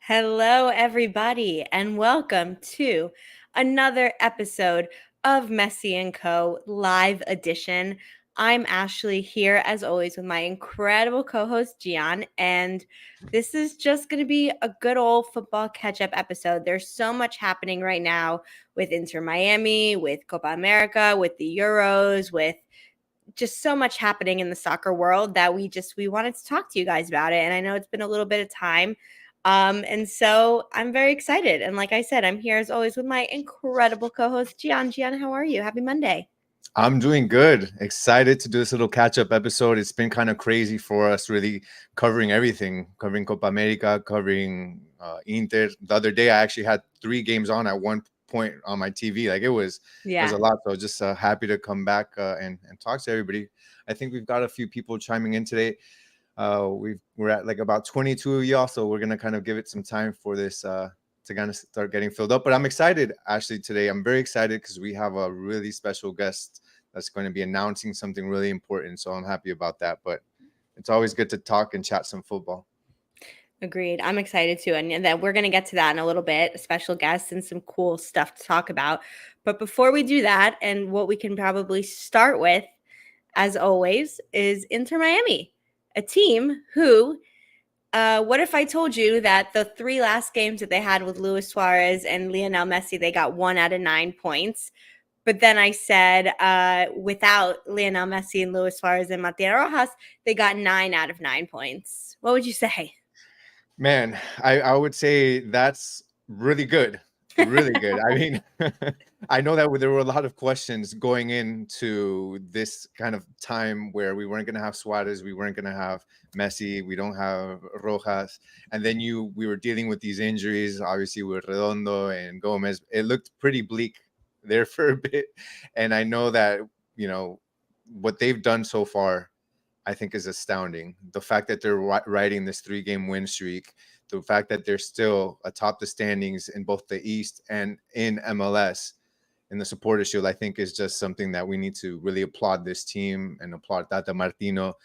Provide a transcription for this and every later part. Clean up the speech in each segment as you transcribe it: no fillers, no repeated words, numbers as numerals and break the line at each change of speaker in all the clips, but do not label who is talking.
Hello, everybody, and welcome to another episode of Messi and Co. Live Edition. I'm Ashley here, as always, with my incredible co-host Gian, and this is just going to be a good old football catch-up episode. There's so much happening right now with Inter Miami, with Copa America, with the Euros, with just so much happening in the soccer world that we wanted to talk to you guys about it. And I know it's been a little bit of time. And so I'm very excited. And like I said, I'm here as always with my incredible co-host Gian. Gian, how are you? Happy Monday.
I'm doing good. Excited to do this little catch-up episode. It's been kind of crazy for us, really covering everything, covering Copa America, covering Inter. The other day, I actually had 3 games on at one point on my TV. Like it was a lot. So just happy to come back and talk to everybody. I think we've got a few people chiming in today. We're at like about 22 of y'all, so we're gonna kind of give it some time for this to kind of start getting filled up. But I'm excited, Ashley, today. I'm very excited because we have a really special guest that's going to be announcing something really important. So I'm happy about that. But it's always good to talk and chat some football.
Agreed. I'm excited too. And then we're going to get to that in a little bit, a special guest and some cool stuff to talk about. But before we do that, and what we can probably start with, as always, is Inter Miami, a team who what if I told you that the 3 last games that they had with Luis Suarez and Lionel Messi, they got 1 out of 9 points? But then I said without Lionel Messi and Luis Suarez and Matías Rojas, they got 9 out of 9 points. What would you say?
Man, I would say that's really good. Really good. I mean, I know that there were a lot of questions going into this kind of time where we weren't going to have Suarez, we weren't going to have Messi, we don't have Rojas, and then we were dealing with these injuries, obviously with Redondo and Gomez. It looked pretty bleak there for a bit, and I know that what they've done so far, I think, is astounding. The fact that they're riding this 3-game win streak, the fact that they're still atop the standings in both the East and in MLS in the Supporters Shield, I think is just something that we need to really applaud this team and applaud Tata Martino.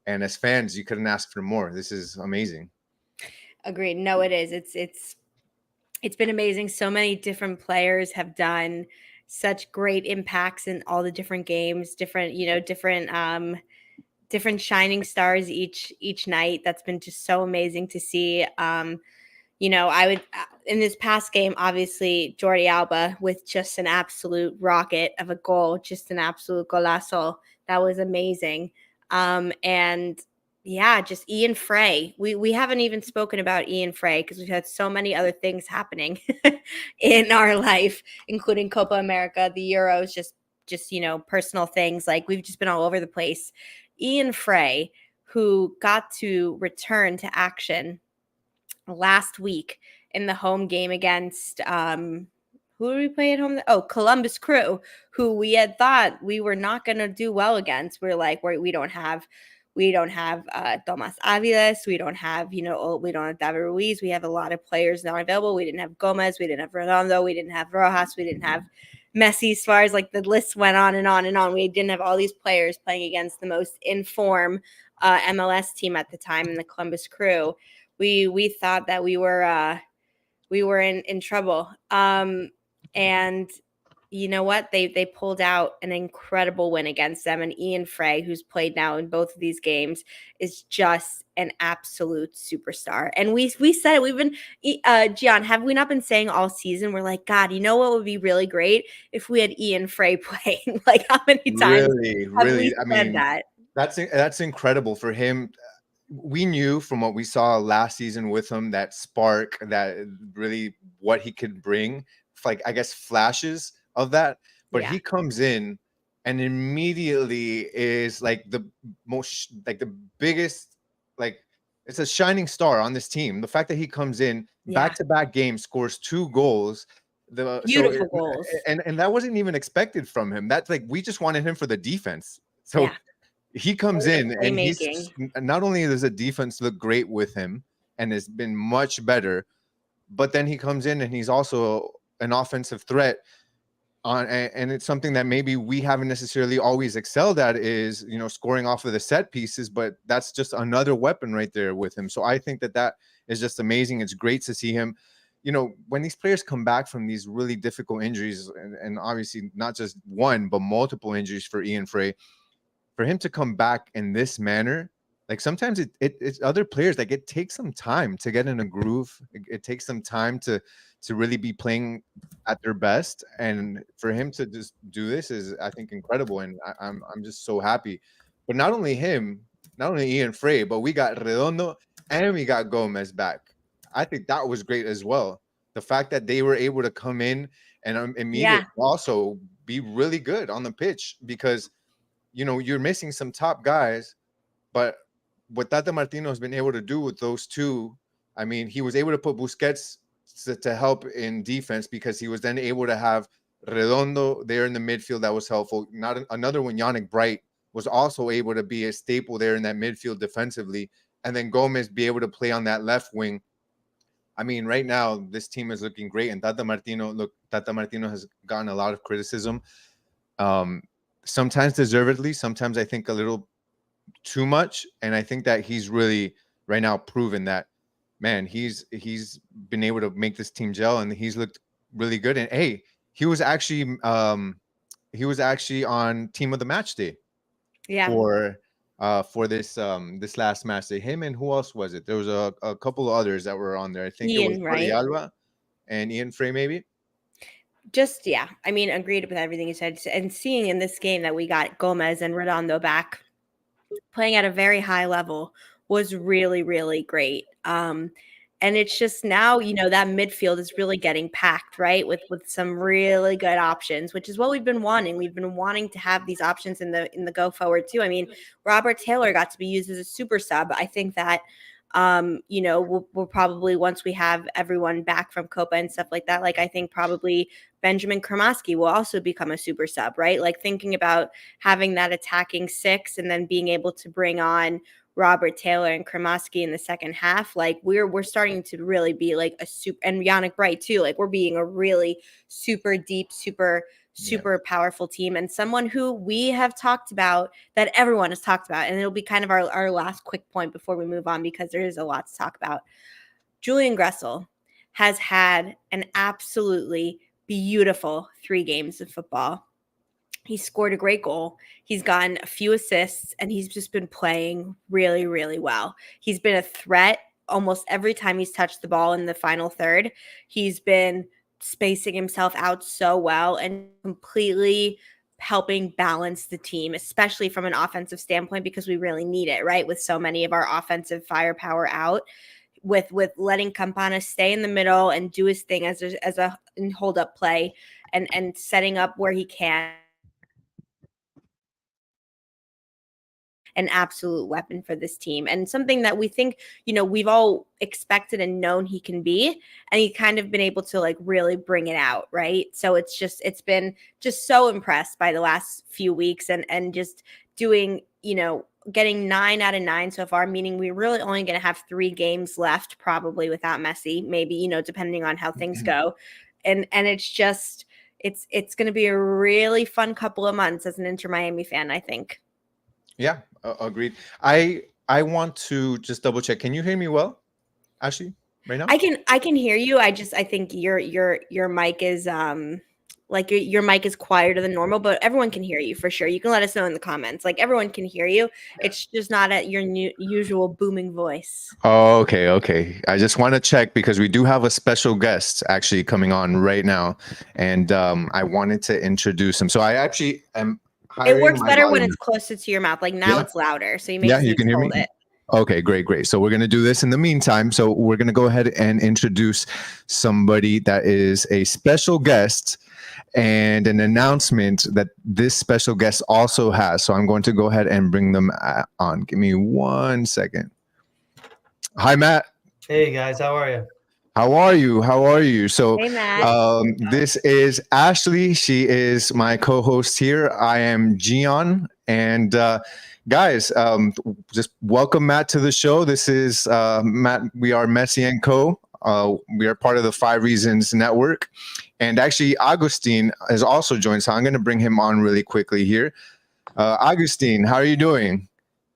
And as fans, you couldn't ask for more. This is amazing.
Agreed. No, it is. It's been amazing. So many different players have done such great impacts in all the different games, different shining stars each night. That's been just so amazing to see. I would in this past game, obviously Jordi Alba with just an absolute rocket of a goal, just an absolute golazo. That was amazing. And yeah, just Ian Frey. We haven't even spoken about Ian Frey because we've had so many other things happening in our life, including Copa America, the Euros, just personal things. Like we've just been all over the place. Ian Frey, who got to return to action last week in the home game against who did we play at home? Oh, Columbus Crew, who we had thought we were not going to do well against. We're like, we don't have Tomas Aviles. We don't have, we don't have David Ruiz. We have a lot of players not available. We didn't have Gomez. We didn't have Redondo. We didn't have Rojas. We didn't have Messi. As far as like the list went on and on and on. We didn't have all these players playing against the most in-form MLS team at the time in the Columbus Crew. We thought that we were in trouble. And you know what? They pulled out an incredible win against them. And Ian Frey, who's played now in both of these games, is just an absolute superstar. And we said it. We've been Gian, have we not been saying all season? We're like, God, you know what would be really great if we had Ian Frey playing? Like, how many times have we said that?
That's incredible for him. We knew from what we saw last season with him, that spark, that really what he could bring, like I guess flashes of that. But
Yeah.
he comes in and immediately is like the biggest, like it's a shining star on this team. The fact that he comes in back-to-back games, scores 2 goals.
Beautiful goals.
And that wasn't even expected from him. That's like we just wanted him for the defense. So he comes in and he's not only does the defense look great with him and has been much better, but then he comes in and he's also an offensive threat and it's something that maybe we haven't necessarily always excelled at, is, you know, scoring off of the set pieces, but that's just another weapon right there with him. So I think that that is just amazing. It's great to see him. You know, when these players come back from these really difficult injuries, and obviously not just one but multiple injuries for Ian Frey, for him to come back in this manner, like sometimes it's other players, like it takes some time to get in a groove. It takes some time to really be playing at their best, and for him to just do this is, I think, incredible, and I'm just so happy. But not only him, not only Ian Frey, but we got Redondo and we got Gomez back. I think that was great as well. The fact that they were able to come in and
Yeah.
immediately also be really good on the pitch, because you know, you're missing some top guys, but what Tata Martino has been able to do with those two, I mean, he was able to put Busquets to help in defense, because he was then able to have Redondo there in the midfield. That was helpful. Not another one, Yannick Bright, was also able to be a staple there in that midfield defensively, and then Gomez be able to play on that left wing. I mean, right now this team is looking great, and Tata Martino has gotten a lot of criticism. Um, Sometimes deservedly, sometimes I think a little too much. And I think that he's really right now proven that, man, he's been able to make this team gel, and he's looked really good. And hey, he was actually on team of the match day
Yeah.
for this last match day. Him and who else was it? There was a couple of others that were on there. I think it was
Ian,
Jordi
right?
Alba and Ian Frey, maybe.
Just, yeah. I mean, agreed with everything you said. And seeing in this game that we got Gomez and Redondo back playing at a very high level was really, really great. And it's just now, you know, that midfield is really getting packed, right? With some really good options, which is what we've been wanting. We've been wanting to have these options in the go forward too. I mean, Robert Taylor got to be used as a super sub. I think that you know, we'll probably, once we have everyone back from Copa and stuff like that, like I think probably Benjamin Kramaski will also become a super sub, right? Like thinking about having that attacking six and then being able to bring on Robert Taylor and Kramaski in the second half, like we're starting to really be like a super, and Yannick Bright too, like we're being a really super deep, super powerful team, and someone who we have talked about, that everyone has talked about, and it'll be kind of our last quick point before we move on, because there is a lot to talk about. Julian Gressel has had an absolutely beautiful 3 games of football. He scored a great goal. He's gotten a few assists, and he's just been playing really, really well. He's been a threat almost every time he's touched the ball in the final third. He's been spacing himself out so well and completely helping balance the team, especially from an offensive standpoint, because we really need it, right? With so many of our offensive firepower out, with letting Campana stay in the middle and do his thing as a hold up play, and setting up where he can. An absolute weapon for this team, and something that we think, you know, we've all expected and known he can be, and he kind of been able to like really bring it out, right? So it's been just so impressed by the last few weeks, and just doing, you know, getting 9 out of 9 so far, meaning we're really only going to have 3 games left probably without Messi, maybe, you know, depending on how things go. And it's just it's going to be a really fun couple of months as an Inter Miami fan, I think.
Yeah, agreed. I want to just double check. Can you hear me well, Ashley, right now?
I can hear you. I think your mic is like your mic is quieter than normal, but everyone can hear you for sure. You can let us know in the comments. Like everyone can hear you. It's just not at your usual booming voice.
Oh, okay. I just want to check because we do have a special guest actually coming on right now, and I wanted to introduce him. So I actually am
It works
my
better when
volume.
it's closer to your mouth. Like now
Yeah.
it's louder, so you may
Yeah,
just
you
need
can
to
hear
hold
me.
it.
Okay, great. So we're going to do this in the meantime. So we're going to go ahead and introduce somebody that is a special guest and an announcement that this special guest also has. So I'm going to go ahead and bring them on. Give me 1 second. Hi, Matt.
Hey guys, how are you?
How are you? How are you? So,
Hey, Matt.
this is Ashley. She is my co-host here. I am Gian, and guys, just welcome Matt to the show. This is Matt. We are Messi and Co. We are part of the 5 Reasons Network. And actually, Agustin has also joined, so I'm going to bring him on really quickly here. Agustin, how are you doing?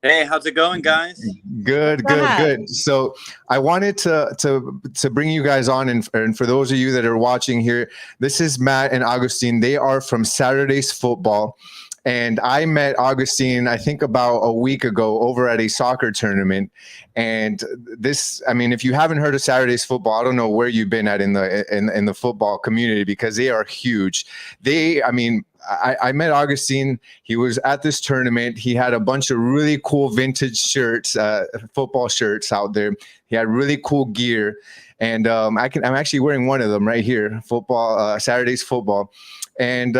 Hey, how's it going, guys?
Good, good, good. So I wanted to bring you guys on, and for those of you that are watching here, this is Matt and Agustin. They are from Saturdays Football. And I met Augustine, I think about a week ago over at a soccer tournament. And this, I mean, if you haven't heard of Saturdays Football, I don't know where you've been at in the football community, because they are huge. I met Augustine. He was at this tournament. He had a bunch of really cool vintage shirts, football shirts out there. He had really cool gear. And I'm actually wearing one of them right here, Saturdays Football. And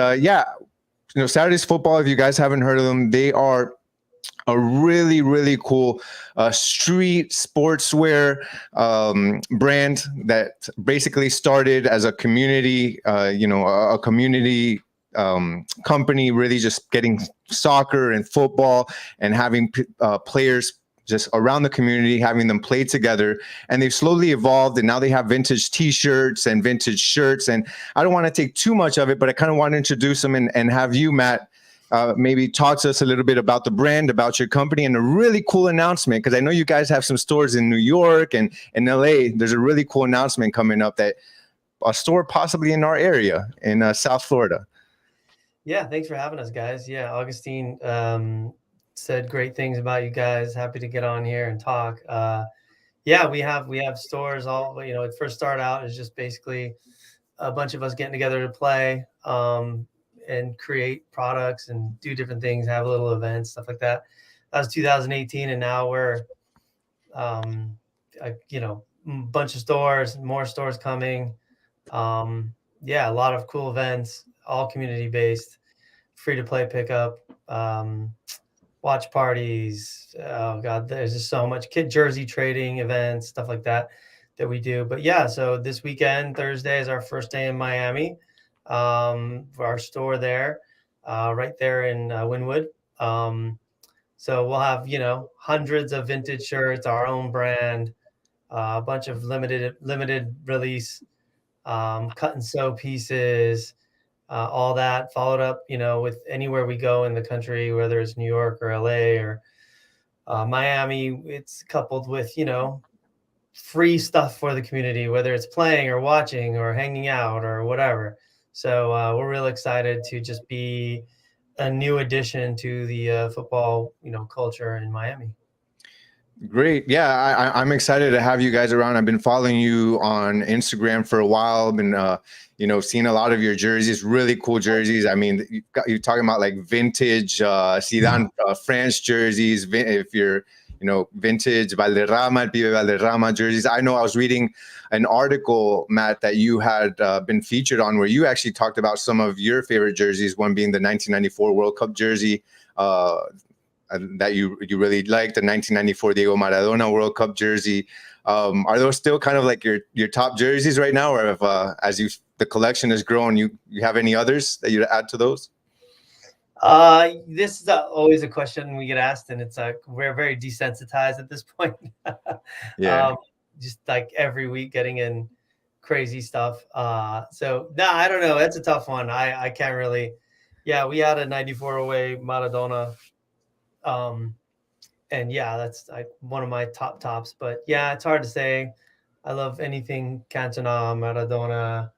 Saturdays Football, if you guys haven't heard of them, they are a really, really cool street sportswear brand that basically started as a community, a community company, really just getting soccer and football and having players just around the community, having them play together. And they've slowly evolved, and now they have vintage t-shirts and vintage shirts. And I don't want to take too much of it, but I kind of want to introduce them and have you, Matt, maybe talk to us a little bit about the brand, about your company, and a really cool announcement, because I know you guys have some stores in New York and in LA. There's a really cool announcement coming up, that a store possibly in our area in South Florida.
Yeah, thanks for having us, guys. Yeah, Augustine said great things about you guys. Happy to get on here and talk. Yeah, we have stores. It first started out as just basically a bunch of us getting together to play and create products and do different things, have little events, stuff like that. That was 2018, and now we're a bunch of stores, more stores coming. Yeah, a lot of cool events, all community based, free to play pickup, watch parties. Oh God, there's just so much kid jersey trading events, stuff like that we do. But yeah, so this weekend, Thursday, is our first day in Miami for our store there, right there in Wynwood. So we'll have, hundreds of vintage shirts, our own brand, a bunch of limited release, cut and sew pieces, all that followed up, with anywhere we go in the country, whether it's New York or LA or Miami. It's coupled with, free stuff for the community, whether it's playing or watching or hanging out or whatever. So we're real excited to just be a new addition to the football, culture in Miami.
Great. Yeah, I'm excited to have you guys around. I've been following you on Instagram for a while. I've been, seeing a lot of your jerseys, really cool jerseys. I mean, you're talking about like vintage Zidane France jerseys. If you're, vintage Valderrama, Pibe Valderrama jerseys. I know I was reading an article, Matt, that you had been featured on, where you actually talked about some of your favorite jerseys, one being the 1994 World Cup jersey, that you really liked, the 1994 Diego Maradona World Cup jersey. Are those still kind of like your top jerseys right now, or if the collection has grown, you have any others that you'd add to those?
This is always a question we get asked, and it's like we're very desensitized at this point.
Yeah.
Just like every week getting in crazy stuff. So no, I don't know. That's a tough one. I can't really. Yeah, we had a 94 away Maradona. And yeah, that's like one of my tops, but yeah, it's hard to say. I love anything Cantona, Maradona.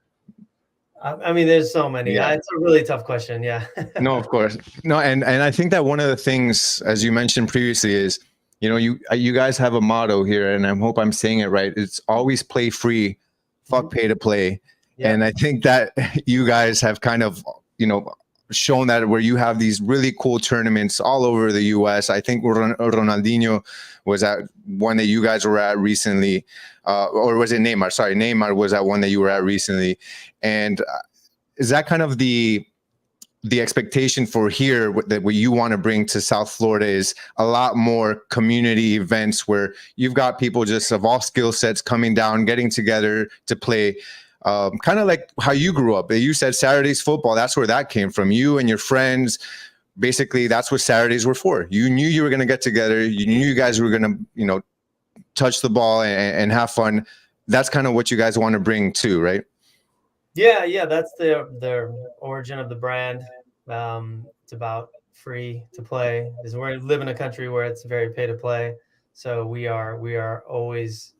I mean, there's so many.
Yeah.
It's a really tough question. Yeah.
No, of course. No. And I think that one of the things, as you mentioned previously, is, you guys have a motto here, and I hope I'm saying it right. It's always play free, fuck pay to play. Yeah. And I think that you guys have kind of, shown that, where you have these really cool tournaments all over the US. I think Ronaldinho was at one that you guys were at recently, or was it Neymar? Sorry, Neymar was at one that you were at recently. And is that kind of the expectation for here, that what you want to bring to South Florida is a lot more community events where you've got people just of all skill sets coming down, getting together to play? Kind of like how you grew up. You said Saturdays Football. That's where that came from. You and your friends, basically, that's what Saturdays were for. You knew you were going to get together. You knew you guys were going to, touch the ball and have fun. that's kind of what you guys want to bring too, right?
Yeah, that's their origin of the brand. It's about free to play. Is we live in a country where it's very pay to play, so we are always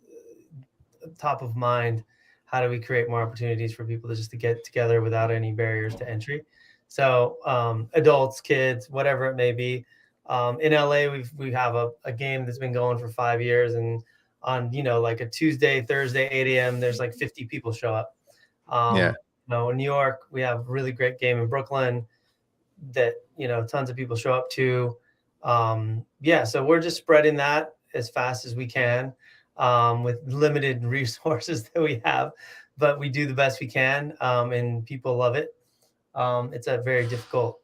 top of mind. How do we create more opportunities for people to get together without any barriers to entry? So adults, kids, whatever it may be. In LA, we have a game that's been going for 5 years, and on like a Tuesday, Thursday, 8 a.m. there's like 50 people show up.
Yeah.
In New York, we have a really great game in Brooklyn that tons of people show up to. So we're just spreading that as fast as we can with limited resources that we have, but we do the best we can, and people love it. It's a very difficult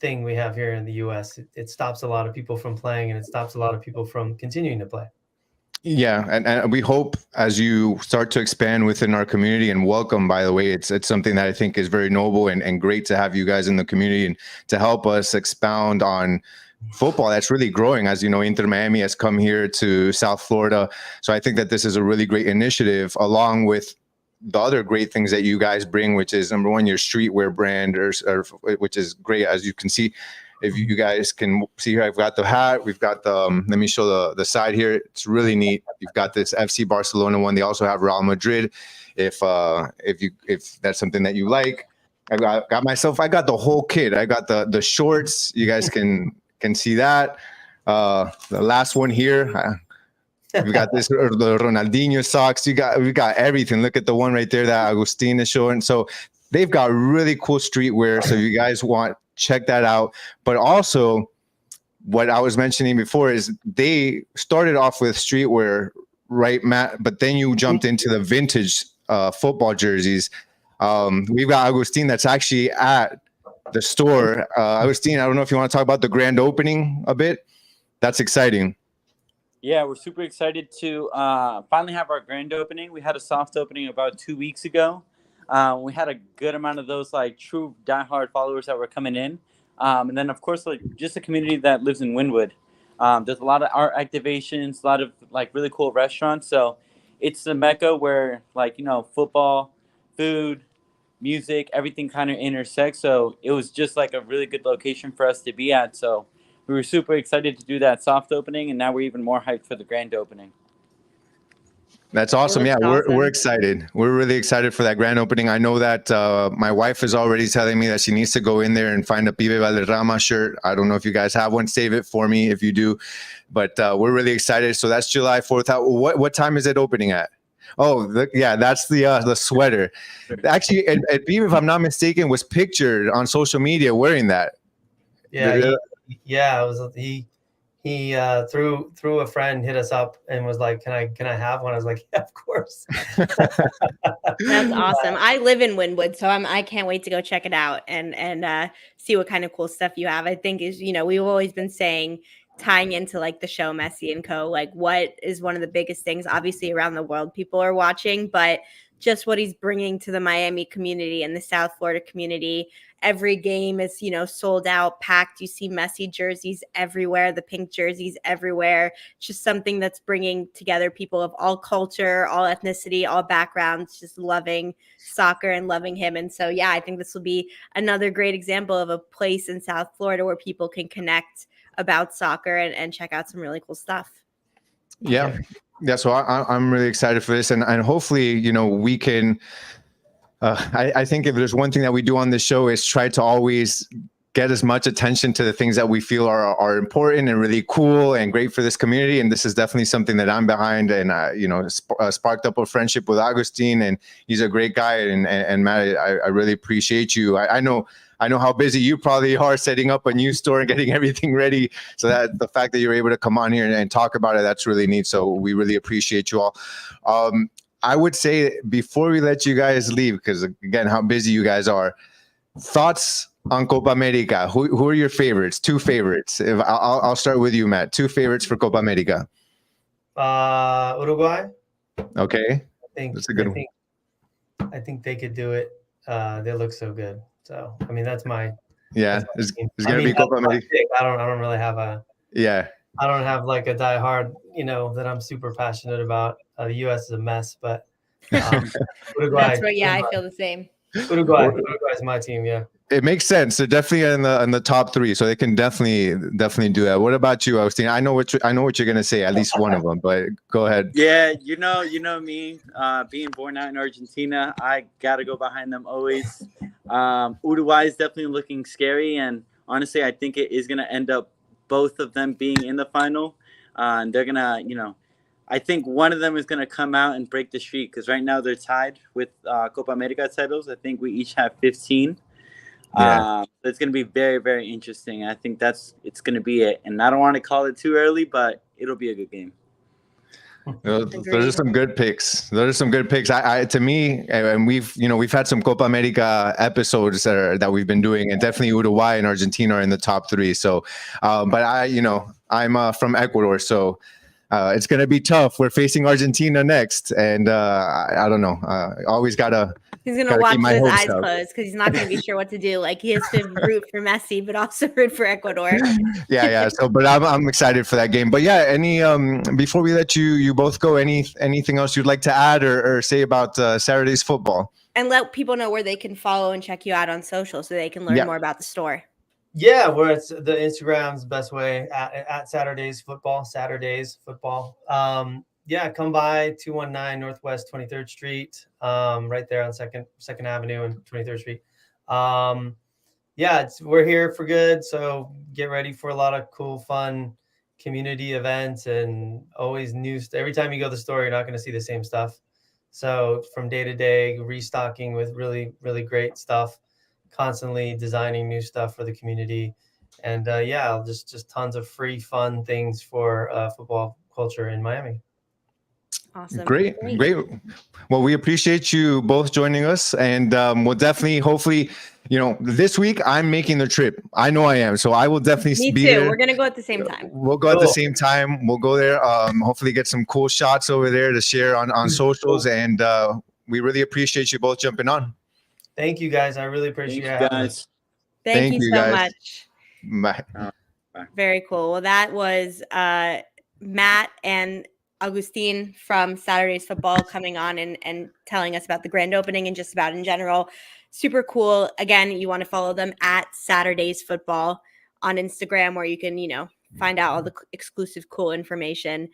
thing we have here in the U.S. It stops a lot of people from playing, and it stops a lot of people from continuing to play.
Yeah, and we hope as you start to expand within our community, and welcome, by the way, it's something that I think is very noble and great to have you guys in the community and to help us expound on football that's really growing. As you know, Inter Miami has come here to South Florida. So I think that this is a really great initiative, along with the other great things that you guys bring, which is number one, your streetwear brand, which is great. As you can see, if you guys can see here, I've got the hat. We've got the, let me show the side here. It's really neat. You've got this FC Barcelona one. They also have Real Madrid. If that's something that you like, I got the whole kit. I got the shorts. You guys can see that. The last one here. We got this, the Ronaldinho socks. We got everything. Look at the one right there that Agustin is showing. So they've got really cool streetwear. So if you guys want, check that out. But also, what I was mentioning before is they started off with streetwear, right, Matt? But then you jumped into the vintage football jerseys. We've got Agustin that's actually at the store. Agustin, I don't know if you want to talk about the grand opening a bit. That's exciting.
Yeah, we're super excited to finally have our grand opening. We had a soft opening about 2 weeks ago. We had a good amount of those like true diehard followers that were coming in. And then, of course, like just a community that lives in Wynwood. There's a lot of art activations, a lot of like really cool restaurants. So it's the Mecca where football, food, music, everything kind of intersects. So it was just like a really good location for us to be at. So we were super excited to do that soft opening, and now we're even more hyped for the grand opening.
That's awesome. Yeah,
awesome.
We're excited. We're really excited for that grand opening. I know that my wife is already telling me that she needs to go in there and find a Pibe Valderrama shirt. I don't know if you guys have one. Save it for me if you do. But we're really excited. So that's July 4th. What time is it opening at? Oh, that's the sweater. Actually, and Pibe, if I'm not mistaken, was pictured on social media wearing that.
Yeah, it was he through a friend hit us up and was like, can I have one? I was like, yeah, of course.
That's awesome. I live in Wynwood, so I can't wait to go check it out and see what kind of cool stuff you have. I think is, we've always been saying, tying into like the show Messi and Co, like what is one of the biggest things, obviously around the world people are watching, but just what he's bringing to the Miami community and the South Florida community. Every game is, sold out, packed. You see Messi jerseys everywhere, the pink jerseys everywhere. It's just something that's bringing together people of all culture, all ethnicity, all backgrounds, just loving soccer and loving him. And so, yeah, I think this will be another great example of a place in South Florida where people can connect about soccer and check out some really cool stuff.
Yeah. So I'm really excited for this, and hopefully, we can. I think if there's one thing that we do on this show is try to always get as much attention to the things that we feel are important and really cool and great for this community. And this is definitely something that I'm behind, and sparked up a friendship with Agustin, and he's a great guy. And Matt, I really appreciate you. I know how busy you probably are setting up a new store and getting everything ready. So that the fact that you're able to come on here and talk about it, that's really neat. So we really appreciate you all. I would say before we let you guys leave, because again, how busy you guys are, thoughts on Copa America. Who are your favorites? 2 favorites. I'll start with you, Matt. 2 favorites for Copa America.
Uruguay.
Okay.
That's a good one. I think they could do it. They look so good. So, I mean, that's my.
Yeah, it's going to be Copa America.
I don't really have a.
Yeah.
I don't have like a diehard, that I'm super passionate about. The U.S. is a mess, but Uruguay.
That's what. Yeah, I feel the same.
Uruguay is my team. Yeah.
It makes sense. They're definitely in the top 3, so they can definitely do that. What about you, Austin? I know what you're gonna say. At least one of them, but go ahead.
Yeah, you know me. Being born out in Argentina, I gotta go behind them always. Uruguay is definitely looking scary, and honestly, I think it is gonna end up both of them being in the final. And they're gonna, I think one of them is gonna come out and break the streak because right now they're tied with Copa America titles. I think we each have 15.
Yeah.
It's going to be very, very interesting. I think it's going to be it. And I don't want to call it too early, but it'll be a good game.
Those are some good picks. To me, and we've had some Copa America episodes that we've been doing, and definitely Uruguay and Argentina are in the top 3. So, but I'm from Ecuador, so it's gonna be tough. We're facing Argentina next, and I don't know. Always gotta.
He's gonna watch with his eyes closed because he's not gonna be sure what to do. Like he has to root for Messi, but also root for Ecuador.
Yeah. So, but I'm excited for that game. But yeah, any before we let you both go, anything else you'd like to add or say about Saturday's football?
And let people know where they can follow and check you out on social so they can learn more about the store.
Yeah, where it's the Instagram's best way at Saturdays Football. Yeah, come by 219 Northwest 23rd Street, right there on Second Avenue and 23rd Street. Yeah, we're here for good, so get ready for a lot of cool, fun community events and always new. Every time you go to the store, you're not going to see the same stuff. So from day to day, restocking with really, really great stuff, constantly designing new stuff for the community, and just tons of free, fun things for football culture in Miami.
Awesome.
Great. Well, we appreciate you both joining us, and we'll definitely, hopefully, this week I'm making the trip. I know I am, so I will definitely be there.
We're gonna go at the same time.
We'll go at the same time. We'll go there. Hopefully, get some cool shots over there to share on socials, and we really appreciate you both jumping on.
Thank you, guys. I really appreciate
you guys.
Thank you so much.
Bye.
Very cool. Well, that was Matt and Augustine from Saturday's Football coming on and telling us about the grand opening and just about in general. Super cool. Again, you want to follow them at Saturday's Football on Instagram, where you can, find out all the exclusive cool information.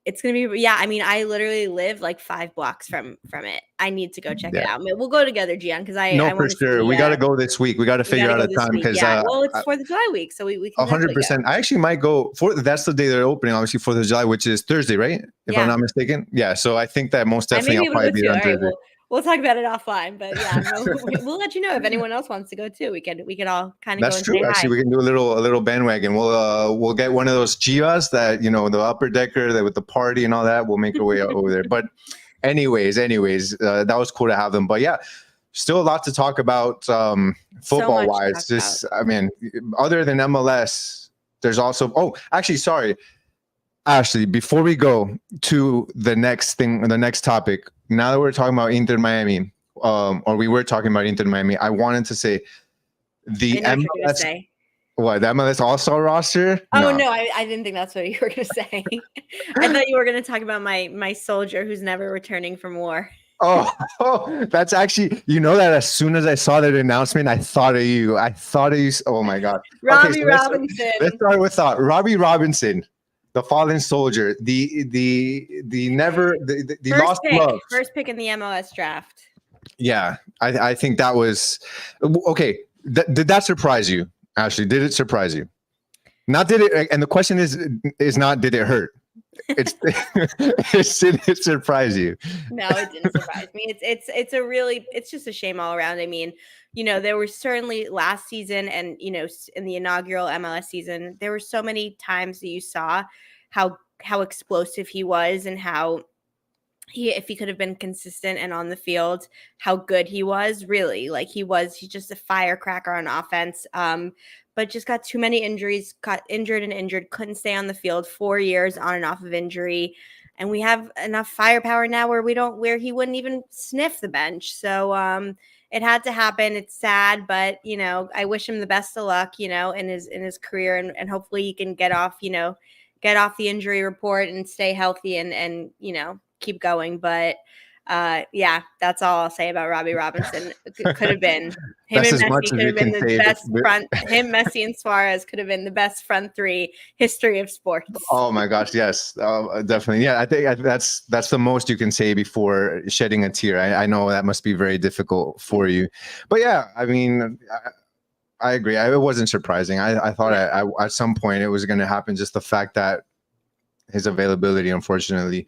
It's going to be, I literally live like 5 blocks from it. I need to go check it out. We'll go together, Gian, because I
for sure. We got to go this week. We got to figure out a time because
it's 4th of July week, so we can
100%. I actually might go that's the day they're opening, obviously 4th of July, which is Thursday, right? If I'm not mistaken. Yeah. So I think that most definitely I'll probably be on Thursday.
We'll talk about it offline, but we'll let you know if anyone else wants to go too. We could all kind of.
That's true. Actually, we can do a little bandwagon. We'll get one of those Chivas that the upper decker that with the party and all that. We'll make our way over there. But anyways, that was cool to have them. But yeah, still a lot to talk about football wise. Other than MLS, there's also. Oh, actually, sorry. Ashley, before we go to the next topic, now that we're talking about Inter Miami, or we were talking about Inter Miami, I wanted to say the MLS. What, the MLS All-Star roster?
Oh, no, I didn't think that's what you were going to say. I thought you were going to talk about my soldier who's never returning from war.
Oh, that's actually, that as soon as I saw that announcement, I thought of you. Oh my God.
Robbie Robinson.
Let's start with Robbie Robinson. The fallen soldier, the lost love.
First pick in the MLS draft.
Yeah, I think that was okay. Did that surprise you, Ashley? Did it surprise you? Not did it? And the question is not did it hurt? Did it surprise you?
No, it didn't surprise me. It's just a shame all around. I mean, there were certainly last season and, in the inaugural MLS season, there were so many times that you saw how explosive he was and how if he could have been consistent and on the field, how good he was, really. Like he's just a firecracker on offense. But just got too many injuries, got injured, couldn't stay on the field 4 years on and off of injury. And we have enough firepower now where he wouldn't even sniff the bench. So it had to happen. It's sad, but I wish him the best of luck, in his career, and hopefully he can get off, get off the injury report and stay healthy and keep going. But yeah, that's all I'll say about Robbie Robinson. Could have been him
That's
and
as much
Messi
as
could
we
have been
can
the
say.
best front. Him, Messi, and Suarez could have been the best front three history of sports.
Oh my gosh, yes, definitely. Yeah, I think that's the most you can say before shedding a tear. I know that must be very difficult for you, but yeah, I mean, I agree. It wasn't surprising. I thought at some point it was going to happen. Just the fact that his availability, unfortunately,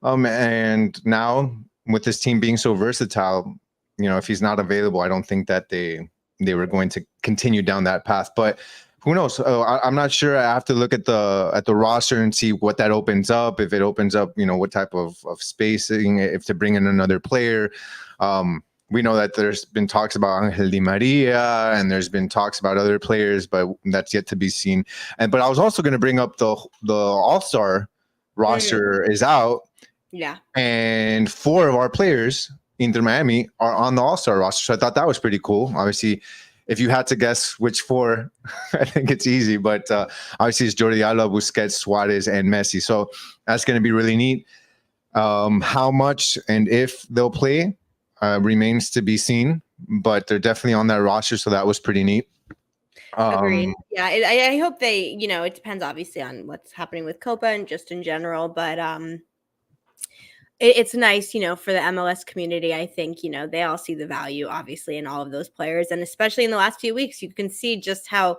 and now with this team being so versatile, if he's not available, I don't think that they were going to continue down that path. But who knows? I'm not sure. I have to look at the roster and see what that opens up. If it opens up, what type of spacing, if to bring in another player. We know that there's been talks about Angel Di Maria, and there's been talks about other players, but that's yet to be seen. But I was also going to bring up the All-Star roster is out.
Yeah.
And 4 of our players, Inter Miami, are on the All-Star roster. So I thought that was pretty cool. Obviously, if you had to guess which 4, I think it's easy. But obviously, it's Jordi Alba, Busquets, Suarez, and Messi. So that's going to be really neat. How much and if they'll play remains to be seen. But they're definitely on that roster. So that was pretty neat.
Agreed. Yeah, I hope they, it depends obviously on what's happening with Copa and just in general, but it's nice, for the MLS community. I think, they all see the value obviously in all of those players, and especially in the last few weeks, you can see just how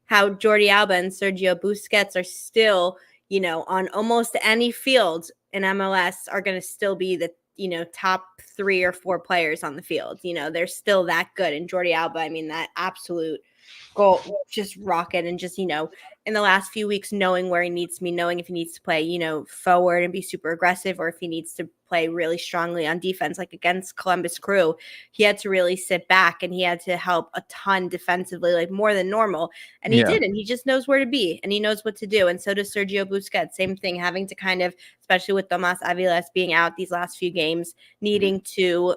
Jordi Alba and Sergio Busquets are still, on almost any field in MLS are going to still be the top 3 or 4 players on the field. They're still that good. And Jordi Alba, I mean, that absolute goal, just rocket, and just in the last few weeks, knowing where he needs to be, knowing if he needs to play forward and be super aggressive, or if he needs to play really strongly on defense, like against Columbus Crew, he had to really sit back and he had to help a ton defensively, like more than normal, and he did, and he just knows where to be and he knows what to do. And so does Sergio Busquets, same thing, having to kind of, especially with Tomas Aviles being out these last few games, needing to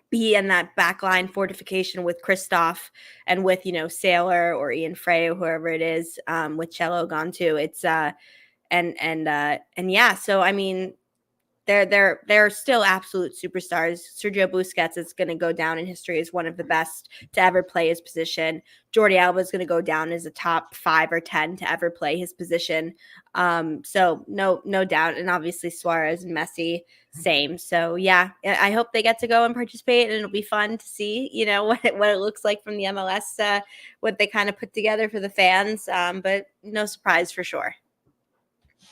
be in that backline fortification with Christoph and with, Sailor or Ian Frey or whoever it is, with Cello gone too. It's and yeah, so I mean, they're still absolute superstars. Sergio Busquets is going to go down in history as one of the best to ever play his position. Jordi Alba is going to go down as a top 5 or 10 to ever play his position. So no doubt. And obviously Suarez and Messi, same. So yeah, I hope they get to go and participate, and it'll be fun to see, what it looks like from the MLS, what they kind of put together for the fans. But no surprise for sure.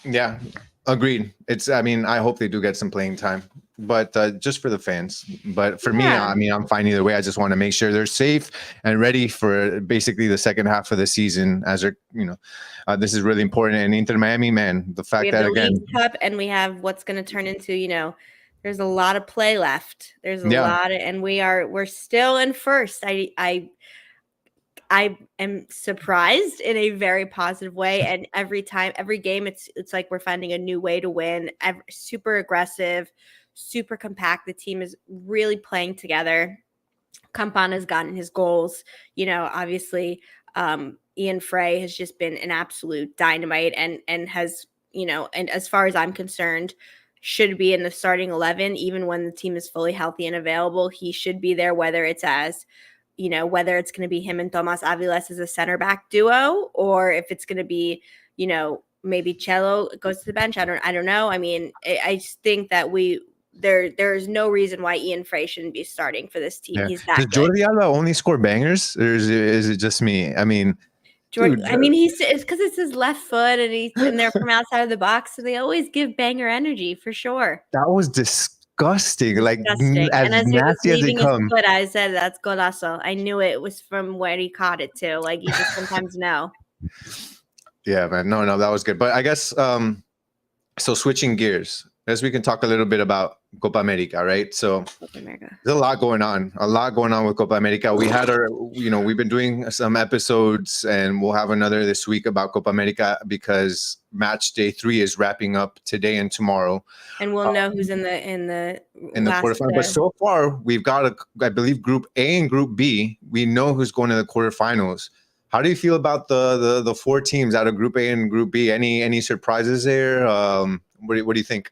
Yeah, agreed. I hope they do get some playing time, but just for the fans. But for me, I'm fine either way. I just want to make sure they're safe and ready for basically the second half of the season, as they're, this is really important. And Inter Miami, man, the fact that again,
League Cup, and we have what's going to turn into, there's a lot of play left. There's a lot of, and we're still in first. I am surprised in a very positive way. And every game, it's like we're finding a new way to win. Super aggressive, super compact. The team is really playing together. Campana's gotten his goals. Obviously, Ian Frey has just been an absolute dynamite and has, and as far as I'm concerned, should be in the starting 11, even when the team is fully healthy and available. He should be there, whether it's going to be him and Tomas Aviles as a center back duo, or if it's going to be, maybe Cello goes to the bench. I don't know. I mean, I just think that there's no reason why Ian Frey shouldn't be starting for this team.
Yeah.
He's that
Does
good.
Jordi Alba only score bangers, or is it just me? I mean,
Jordan, it's because it's his left foot, and they're from outside of the box, so they always give banger energy for sure.
That was disgusting. Like as
and as he was
nasty as
leaving
they come.
his foot, I said, "That's golazo." I knew it was from where he caught it too. Like, you just sometimes know.
Yeah, man. No, that was good. But I guess so switching gears, as we can talk a little bit about Copa America, right? So there's a lot going on with Copa America. We had we've been doing some episodes, and we'll have another this week about Copa America, because match day 3 is wrapping up today and tomorrow.
And we'll know who's in the
quarterfinal. But so far, we've got I believe Group A and Group B. We know who's going to the quarterfinals. How do you feel about the four teams out of Group A and Group B? Any surprises there? What do you think?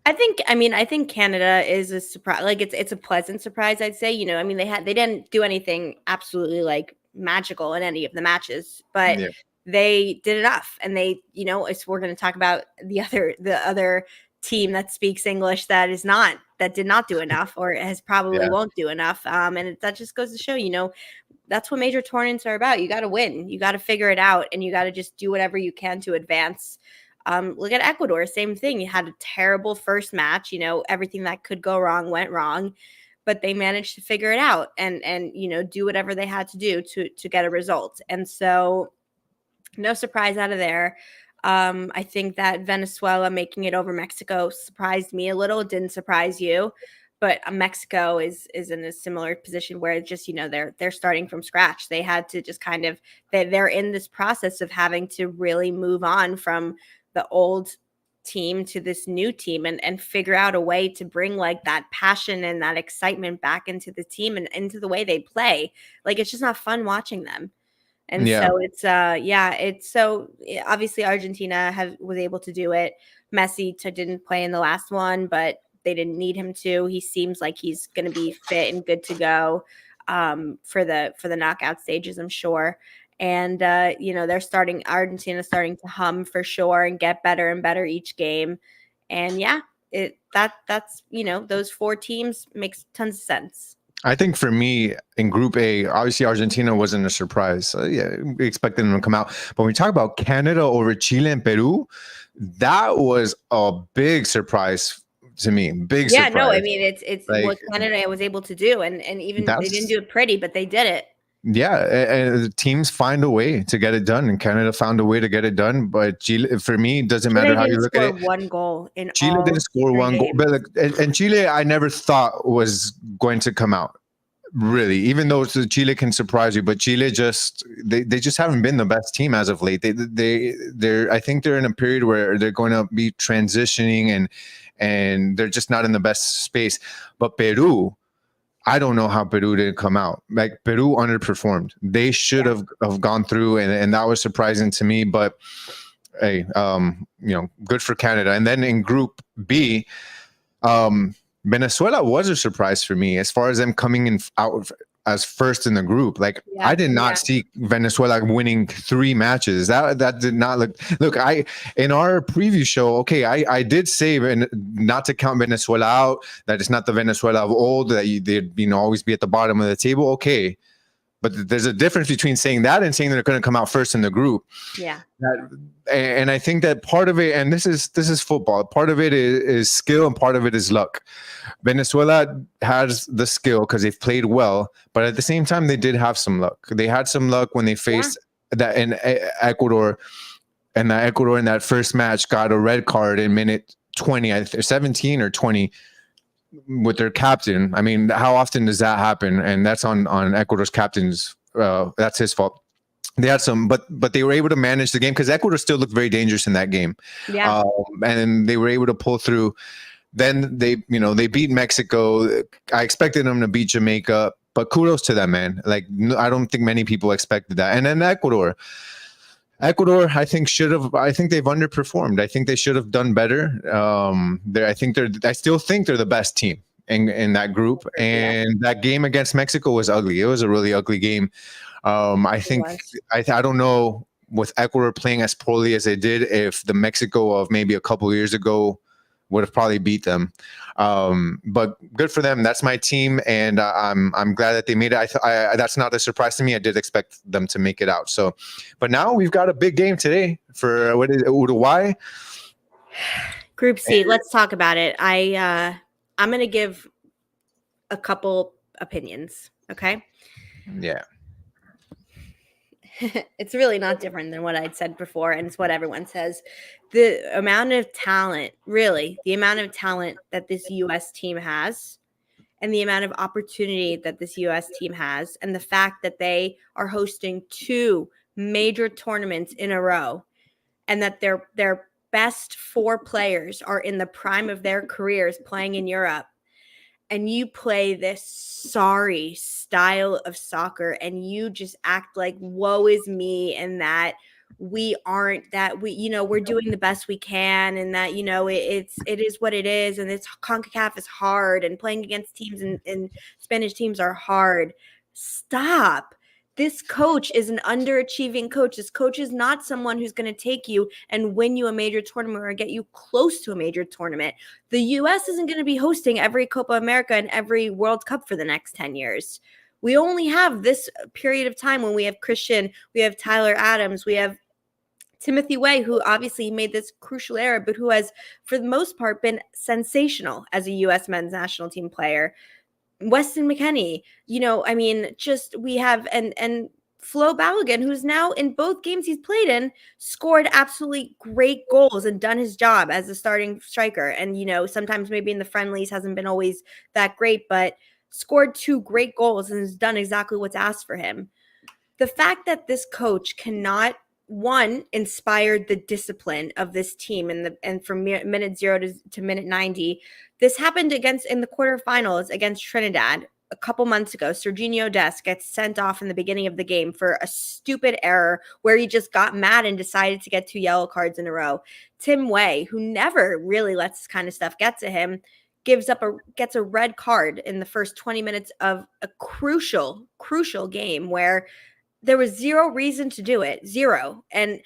I think Canada is a surprise. Like it's a pleasant surprise, I'd say. They didn't do anything absolutely like magical in any of the matches, but
Yeah.
they did enough. And we're going to talk about the other team that speaks English that did not do enough, or has probably won't do enough. And that just goes to show, that's what major tournaments are about. You got to win, you got to figure it out, and you got to just do whatever you can to advance. Look at Ecuador, same thing. You had a terrible first match, everything that could go wrong went wrong, but they managed to figure it out and do whatever they had to do to get a result. And so no surprise out of there. I think that Venezuela making it over Mexico surprised me a little. It didn't surprise you, but Mexico is in a similar position where it's just, they're starting from scratch. They had to just kind of, they're in this process of having to really move on from the old team to this new team and figure out a way to bring like that passion and that excitement back into the team and into the way they play. Like, it's just not fun watching them. And so it's obviously Argentina was able to do it. Messi didn't play in the last one, but they didn't need him to. He seems like he's going to be fit and good to go for the knockout stages, I'm sure. And Argentina's starting to hum for sure and get better and better each game. And that's those four teams makes tons of sense.
I think for me in Group A, obviously Argentina wasn't a surprise. We expected them to come out. But when we talk about Canada over Chile and Peru, that was a big surprise to me. Big surprise.
Yeah, no, I mean it's like, what Canada was able to do, and even they didn't do it pretty, but they did it.
Yeah, and teams find a way to get it done, and Canada found a way to get it done. But Chile, for me, it doesn't matter how you look at it.
One goal in
Chile didn't score one goal, but and Chile, I never thought was going to come out. Really, even though Chile can surprise you, but Chile they just haven't been the best team as of late. They're I think they're in a period where they're going to be transitioning and they're just not in the best space. But Peru, I don't know how Peru didn't come out. Like, Peru underperformed. They should have gone through, and that was surprising to me. But hey, good for Canada. And then in Group B, Venezuela was a surprise for me as far as them coming out as first in the group. Like, I did not see Venezuela winning 3 matches. That did not look. In our preview show, I did say, and not to count Venezuela out, that it's not the Venezuela of old, that they'd always be at the bottom of the table. Okay. But there's a difference between saying that and saying they're going to come out first in the group.
Yeah.
And I think that part of it, and this is football, part of it is skill and part of it is luck. Venezuela has the skill because they've played well, but at the same time, they did have some luck. They had some luck when they faced that in Ecuador, and that Ecuador in that first match got a red card in minute 20, 17 or 20, with their captain. I mean, how often does that happen? And that's on Ecuador's captain's. That's his fault. They had some, but they were able to manage the game because Ecuador still looked very dangerous in that game.
Yeah,
and they were able to pull through. Then they beat Mexico. I expected them to beat Jamaica, but kudos to them, man. Like, I don't think many people expected that. And then Ecuador, I think they've underperformed. I think they should have done better. I still think they're the best team in that group. And that game against Mexico was ugly. It was a really ugly game. I think I don't know, with Ecuador playing as poorly as they did, if the Mexico of maybe a couple of years ago would have probably beat them. But good for them. That's my team, and I'm glad that they made it. That's not a surprise to me. I did expect them to make it out. So, but now we've got a big game today for Uruguay.
Group C. Let's talk about it. I'm going to give a couple opinions. Okay.
Yeah.
It's really not different than what I'd said before, and it's what everyone says. The amount of talent that this U.S. team has, and the amount of opportunity that this U.S. team has, and the fact that they are hosting 2 major tournaments in a row, and that their best 4 players are in the prime of their careers playing in Europe. and you play this sorry style of soccer and you just act like woe is me and that we aren't, that we, we're doing the best we can, and that, it is what it is, and it's CONCACAF is hard, and playing against teams and Spanish teams are hard. Stop. This coach is an underachieving coach. This coach is not someone who's going to take you and win you a major tournament or get you close to a major tournament. The U.S. isn't going to be hosting every Copa America and every World Cup for the next 10 years. We only have this period of time when we have Christian, we have Tyler Adams, we have Timothy Way, who obviously made this crucial error, but who has, for the most part, been sensational as a U.S. men's national team player. Weston McKennie, we have, and Flo Balogun, who's now in both games he's played in, scored absolutely great goals and done his job as a starting striker. And, sometimes maybe in the friendlies hasn't been always that great, but scored 2 great goals and has done exactly what's asked for him. The fact that this coach cannot, one, inspire the discipline of this team and from minute 0 to minute 90. This happened in the quarterfinals against Trinidad a couple months ago. Serginho Dest gets sent off in the beginning of the game for a stupid error where he just got mad and decided to get 2 yellow cards in a row. Tim Way, who never really lets this kind of stuff get to him, gets a red card in the first 20 minutes of a crucial game where there was zero reason to do it. Zero. And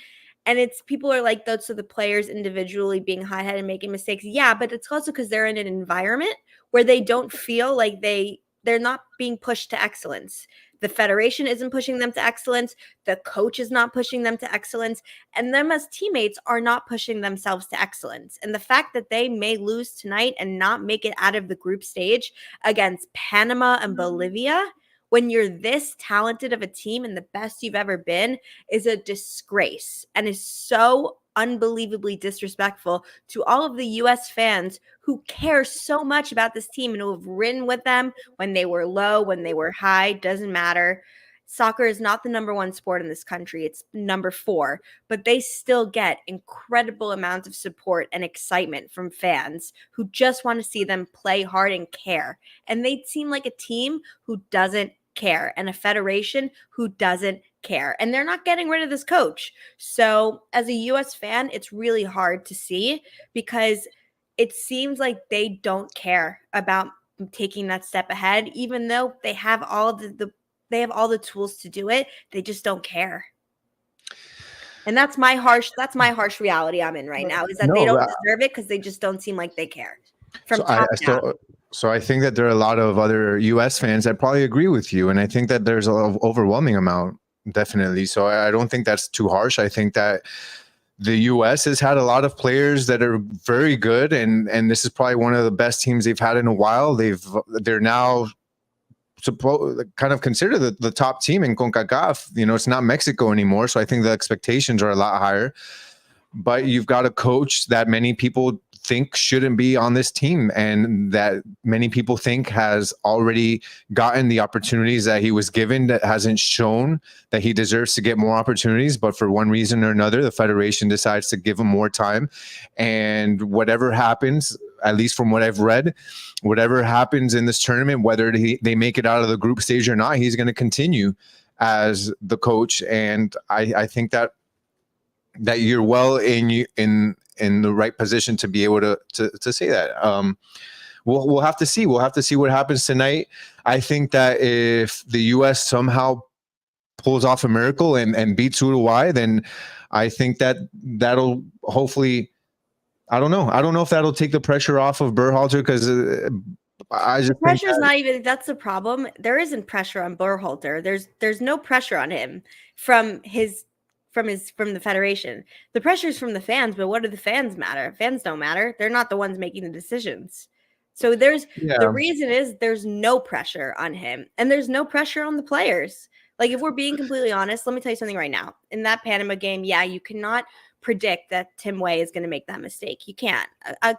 it's, people are like, those are the players individually being hot-headed and making mistakes. Yeah, but it's also because they're in an environment where they don't feel like they're not being pushed to excellence. The federation isn't pushing them to excellence. The coach is not pushing them to excellence. And them as teammates are not pushing themselves to excellence. And the fact that they may lose tonight and not make it out of the group stage against Panama and Bolivia, when you're this talented of a team and the best you've ever been, is a disgrace and is so unbelievably disrespectful to all of the U.S. fans who care so much about this team and who have ridden with them when they were low, when they were high, doesn't matter. Soccer is not the number 1 sport in this country. It's number 4, but they still get incredible amounts of support and excitement from fans who just want to see them play hard and care. And they seem like a team who doesn't care and a federation who doesn't care. And they're not getting rid of this coach. So as a US fan, it's really hard to see because it seems like they don't care about taking that step ahead, even though they have all the tools to do it. They just don't care. And that's my harsh reality I'm in right now, is that they don't deserve it because they just don't seem like they care from top down.
So I think that there are a lot of other U.S. fans that probably agree with you. And I think that there's an overwhelming amount, definitely. So I don't think that's too harsh. I think that the U.S. has had a lot of players that are very good. And this is probably one of the best teams they've had in a while. They're now kind of considered the top team in CONCACAF. It's not Mexico anymore. So I think the expectations are a lot higher. But you've got a coach that many people think shouldn't be on this team, and that many people think has already gotten the opportunities that he was given, that hasn't shown that he deserves to get more opportunities. But for one reason or another, the federation decides to give him more time. And whatever happens, at least from what I've read, whatever happens in this tournament, whether they make it out of the group stage or not, he's going to continue as the coach. And I think that you're well in the right position to be able to say that. We'll have to see. We'll have to see what happens tonight. I think that if the U.S. somehow pulls off a miracle and beats Uruguay, then I think that'll hopefully, I don't know if that'll take the pressure off of Berhalter, because I just
pressure is not even, that's the problem. There isn't pressure on Berhalter. There's no pressure on him from the federation. The pressure is from the fans, but what do the fans matter? Fans don't matter. They're not the ones making the decisions. So the reason is there's no pressure on him, and there's no pressure on the players. Like, if we're being completely honest, let me tell you something right now. In that Panama game, you cannot predict that Tim Way is going to make that mistake. You can't,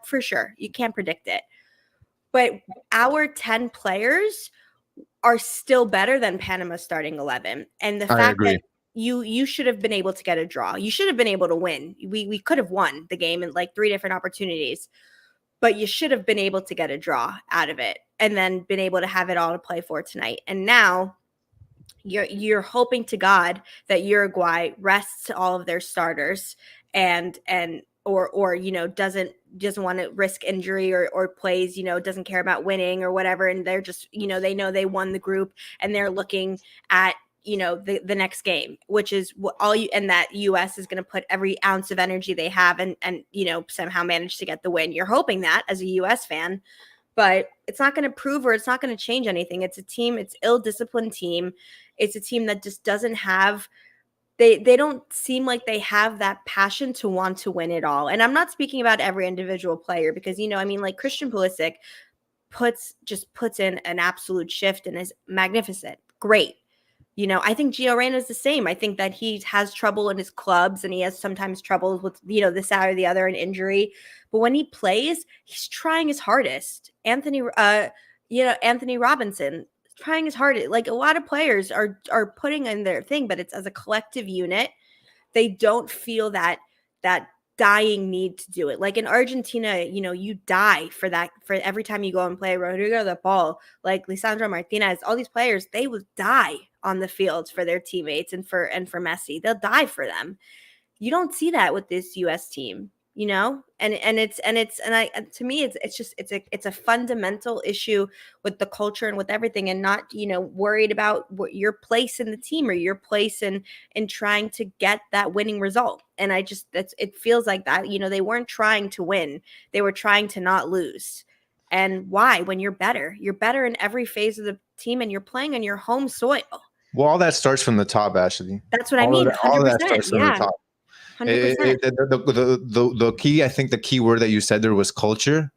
for sure. You can't predict it. But our 10 players are still better than Panama's starting 11. And the fact that you should have been able to get a draw. You should have been able to win. We could have won the game in like 3 different opportunities. but you should have been able to get a draw out of it and then been able to have it all to play for tonight. And now you're hoping to God that Uruguay rests all of their starters and or doesn't want to risk injury or plays, doesn't care about winning or whatever, and they're just, they know they won the group and they're looking at the next game, which is and that US is going to put every ounce of energy they have and somehow manage to get the win. You're hoping that as a US fan, but it's not going to prove or it's not going to change anything. It's a team, it's ill-disciplined team. It's a team that just doesn't have, they don't seem like they have that passion to want to win it all. And I'm not speaking about every individual player because, like Christian Pulisic puts in an absolute shift and is magnificent. Great. I think Gio Reyna is the same. I think that he has trouble in his clubs and he has sometimes troubles with, this, that, or the other, and injury. But when he plays, he's trying his hardest. Anthony Robinson trying his hardest. Like, a lot of players are putting in their thing, but it's as a collective unit. They don't feel that dying need to do it. Like in Argentina, you die for that, for every time you go and play. Rodrigo de Paul, like Lisandro Martinez, all these players, they will die on the field for their teammates and for Messi. They'll die for them. You don't see that with this US team, to me it's a fundamental issue with the culture and with everything, and not worried about what your place in the team or your place in trying to get that winning result. And it feels like that, they weren't trying to win, they were trying to not lose. And why? When you're better in every phase of the team and you're playing on your home soil.
Well, all that starts from the top, Ashley.
That's what I mean. 100%,
all that starts from the top.
100%.
The key, I think the key word that you said there was culture,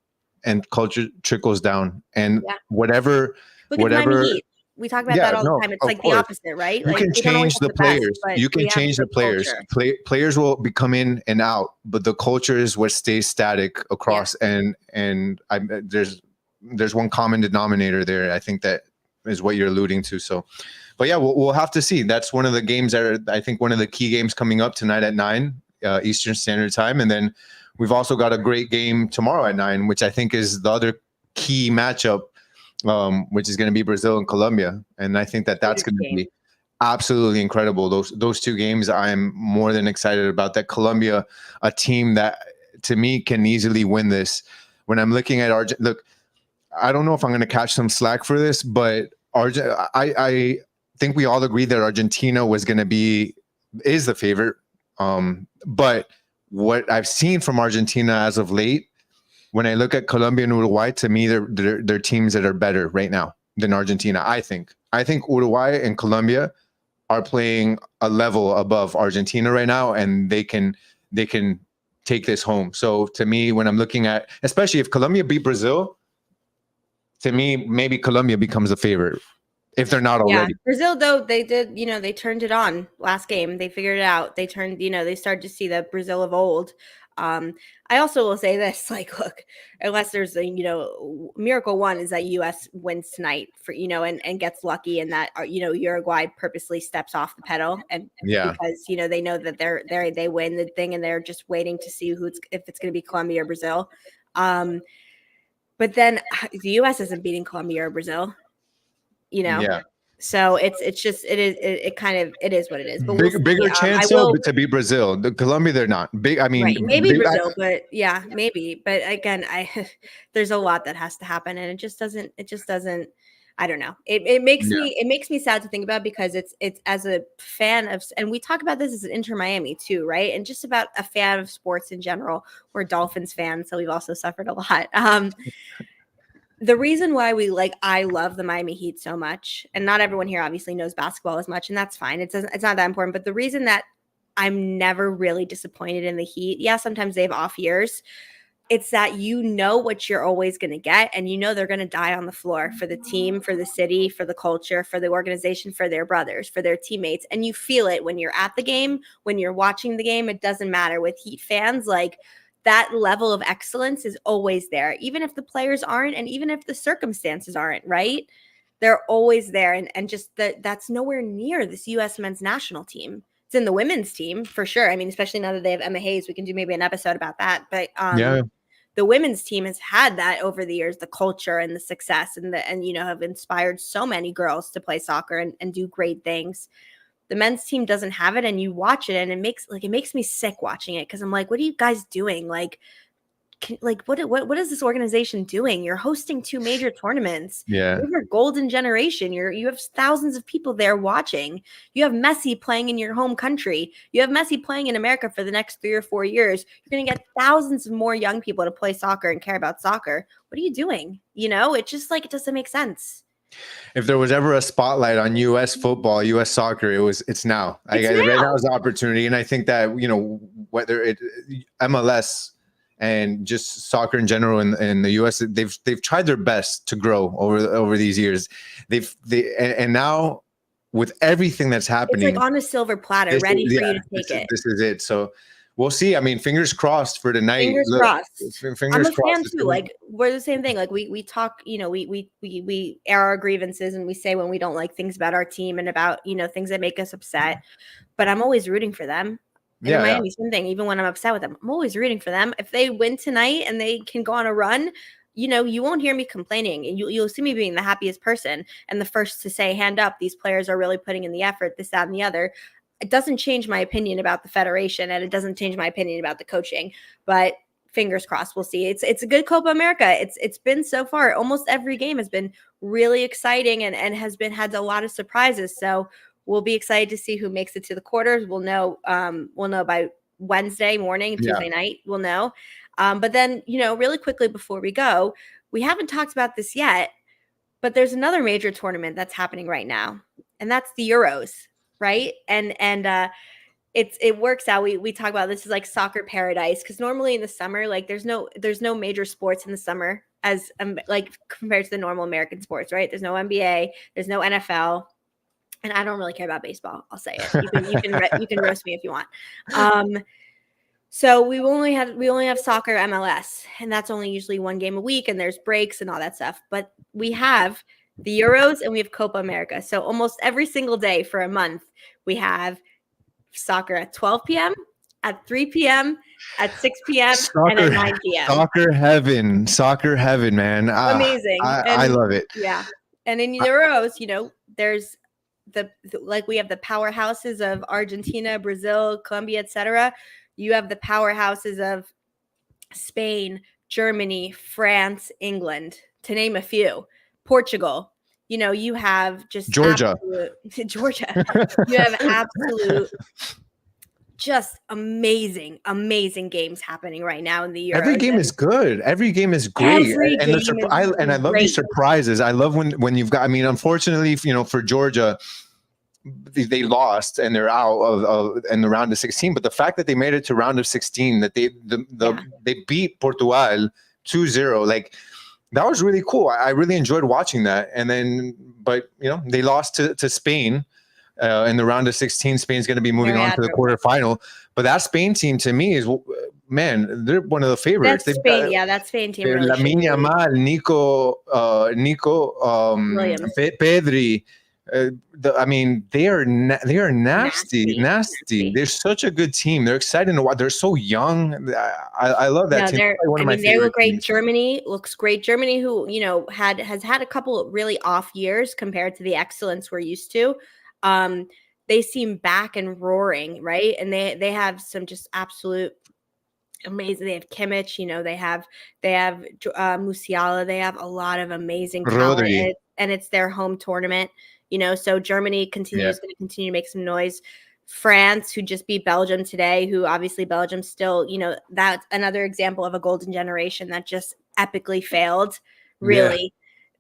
and culture trickles down. And whatever,
Look at Miami Heat. We talk about that all the time. It's like the opposite, right?
You can change the players. You can change the players. Players will be come in and out, but the culture is what stays static across. Yeah. And there's one common denominator there. I think that is what you're alluding to. So, but yeah, we'll have to see. That's one of the games that are, I think, one of the key games coming up tonight at 9 Eastern Standard Time. And then we've also got a great game tomorrow at 9, which I think is the other key matchup, which is going to be Brazil and Colombia. And I think that's going to be absolutely incredible. Those two games, I'm more than excited about. That Colombia, a team that to me can easily win this. When I'm looking at Argentina, look, I don't know if I'm going to catch some slack for this, but I think we all agreed that Argentina is the favorite. But what I've seen from Argentina as of late, when I look at Colombia and Uruguay, to me, they're teams that are better right now than Argentina. I think Uruguay and Colombia are playing a level above Argentina right now, and they can take this home. So to me, when I'm looking at, especially if Colombia beat Brazil, to me, maybe Colombia becomes a favorite if they're not already.
Brazil, though, they did, they turned it on last game. They figured it out. They turned, they started to see the Brazil of old. I also will say this, like, look, unless there's miracle one is that US wins tonight for, and gets lucky, and that, Uruguay purposely steps off the pedal and because, they know that they win the thing and they're just waiting to see if it's going to be Colombia or Brazil. But then the US isn't beating Colombia or Brazil, So it is what it is. But
bigger chance to beat Brazil. Colombia, they're not big. I mean,
right, maybe Brazil, but yeah, maybe. But again, there's a lot that has to happen, and it just doesn't. I don't know. It makes me sad to think about, because it's as a fan of, and we talk about this as an Inter Miami too, right? And just about a fan of sports in general. We're Dolphins fans, so we've also suffered a lot. The reason why I love the Miami Heat so much, and not everyone here obviously knows basketball as much, and that's fine. It's not that important. But the reason that I'm never really disappointed in the Heat, sometimes they have off years, it's that what you're always going to get, and they're going to die on the floor for the team, for the city, for the culture, for the organization, for their brothers, for their teammates. And you feel it when you're at the game, when you're watching the game. It doesn't matter. With Heat fans, like, that level of excellence is always there, even if the players aren't, and even if the circumstances aren't, right? They're always there. And just that's nowhere near this U.S. men's national team. It's in the women's team for sure. I mean, especially now that they have Emma Hayes, we can do maybe an episode about that. But the women's team has had that over the years, the culture and the success and you know, have inspired so many girls to play soccer and do great things. The men's team doesn't have it, and you watch it and it makes me sick watching it, because I'm like, what are you guys doing? Like, what is this organization doing? You're hosting 2 major tournaments.
Yeah.
You have your golden generation. You have thousands of people there watching. You have Messi playing in your home country. You have Messi playing in America for the next 3 or 4 years. You're going to get thousands of more young people to play soccer and care about soccer. What are you doing? You know, it just like, it doesn't make sense.
If there was ever a spotlight on U.S. football, U.S. soccer, it's now. Right now is the opportunity, and I think that, you know, whether it MLS and just soccer in general in the U.S., they've tried their best to grow over these years. And now with everything that's happening,
it's like on a silver platter, ready for you to take it.
This is it. So we'll see. I mean, fingers crossed for tonight.
Fingers crossed.
I'm
a fan too. Like, we're the same thing. Like, we talk, you know, we air our grievances and we say when we don't like things about our team and about, you know, things that make us upset. But I'm always rooting for them. And in Miami, same thing. Even when I'm upset with them, I'm always rooting for them. If they win tonight and they can go on a run, you know, you won't hear me complaining, and you'll see me being the happiest person and the first to say, hand up, these players are really putting in the effort, this, that, and the other. It doesn't change my opinion about the federation, and it doesn't change my opinion about the coaching, but fingers crossed, we'll see. It's a good Copa America. It's been so far, almost every game has been really exciting and had a lot of surprises. So we'll be excited to see who makes it to the quarters. We'll know by Wednesday morning, Tuesday night, we'll know. But then, you know, really quickly before we go, we haven't talked about this yet, but there's another major tournament that's happening right now, and that's the Euros, right? And it works out. We talk about this is like soccer paradise, because normally in the summer, like there's no major sports in the summer as like compared to the normal American sports, right? There's no NBA, there's no NFL. And I don't really care about baseball. I'll say it. You can roast me if you want. So we only have soccer MLS, and that's only usually 1 game a week, and there's breaks and all that stuff. But we have the Euros and we have Copa America. So almost every single day for a month, we have soccer at 12 p.m., at 3 p.m., at 6 p.m., and at 9 p.m.
Soccer heaven, man.
Amazing.
I love it.
Yeah. And in Euros, you know, there's we have the powerhouses of Argentina, Brazil, Colombia, etc. You have the powerhouses of Spain, Germany, France, England, to name a few. Portugal. You know, you have just
Georgia.
Georgia. You have absolute, just amazing games happening right now in the Euros.
Every game is good. Every game is great. I love these surprises. I love when you've got, I mean, unfortunately, you know, for Georgia, they lost and they're out of in the round of 16. But the fact that they made it to round of 16, that they beat Portugal 2-0, like that was really cool. I really enjoyed watching that. And then, but you know, they lost to Spain in the round of 16. Spain's going to be moving on to the quarterfinal. But that Spain team to me is, man, they're one of the favorites.
That's Spain, that Spain team. Really
Lamine Yamal, Nico,
Williams.
Pedri. I mean, they are nasty. They're such a good team. They're exciting to watch. They're so young. I love that team.
They look great. Teams. Germany looks great. Germany, who, you know, has had a couple of really off years compared to the excellence we're used to. They seem back and roaring, right? And they have some just absolute amazing. They have Kimmich, you know, they have Musiala. They have a lot of amazing talent, and it's their home tournament. You know, so Germany going to continue to make some noise. France, who just beat Belgium today, who obviously Belgium still, you know, that's another example of a golden generation that just epically failed. Really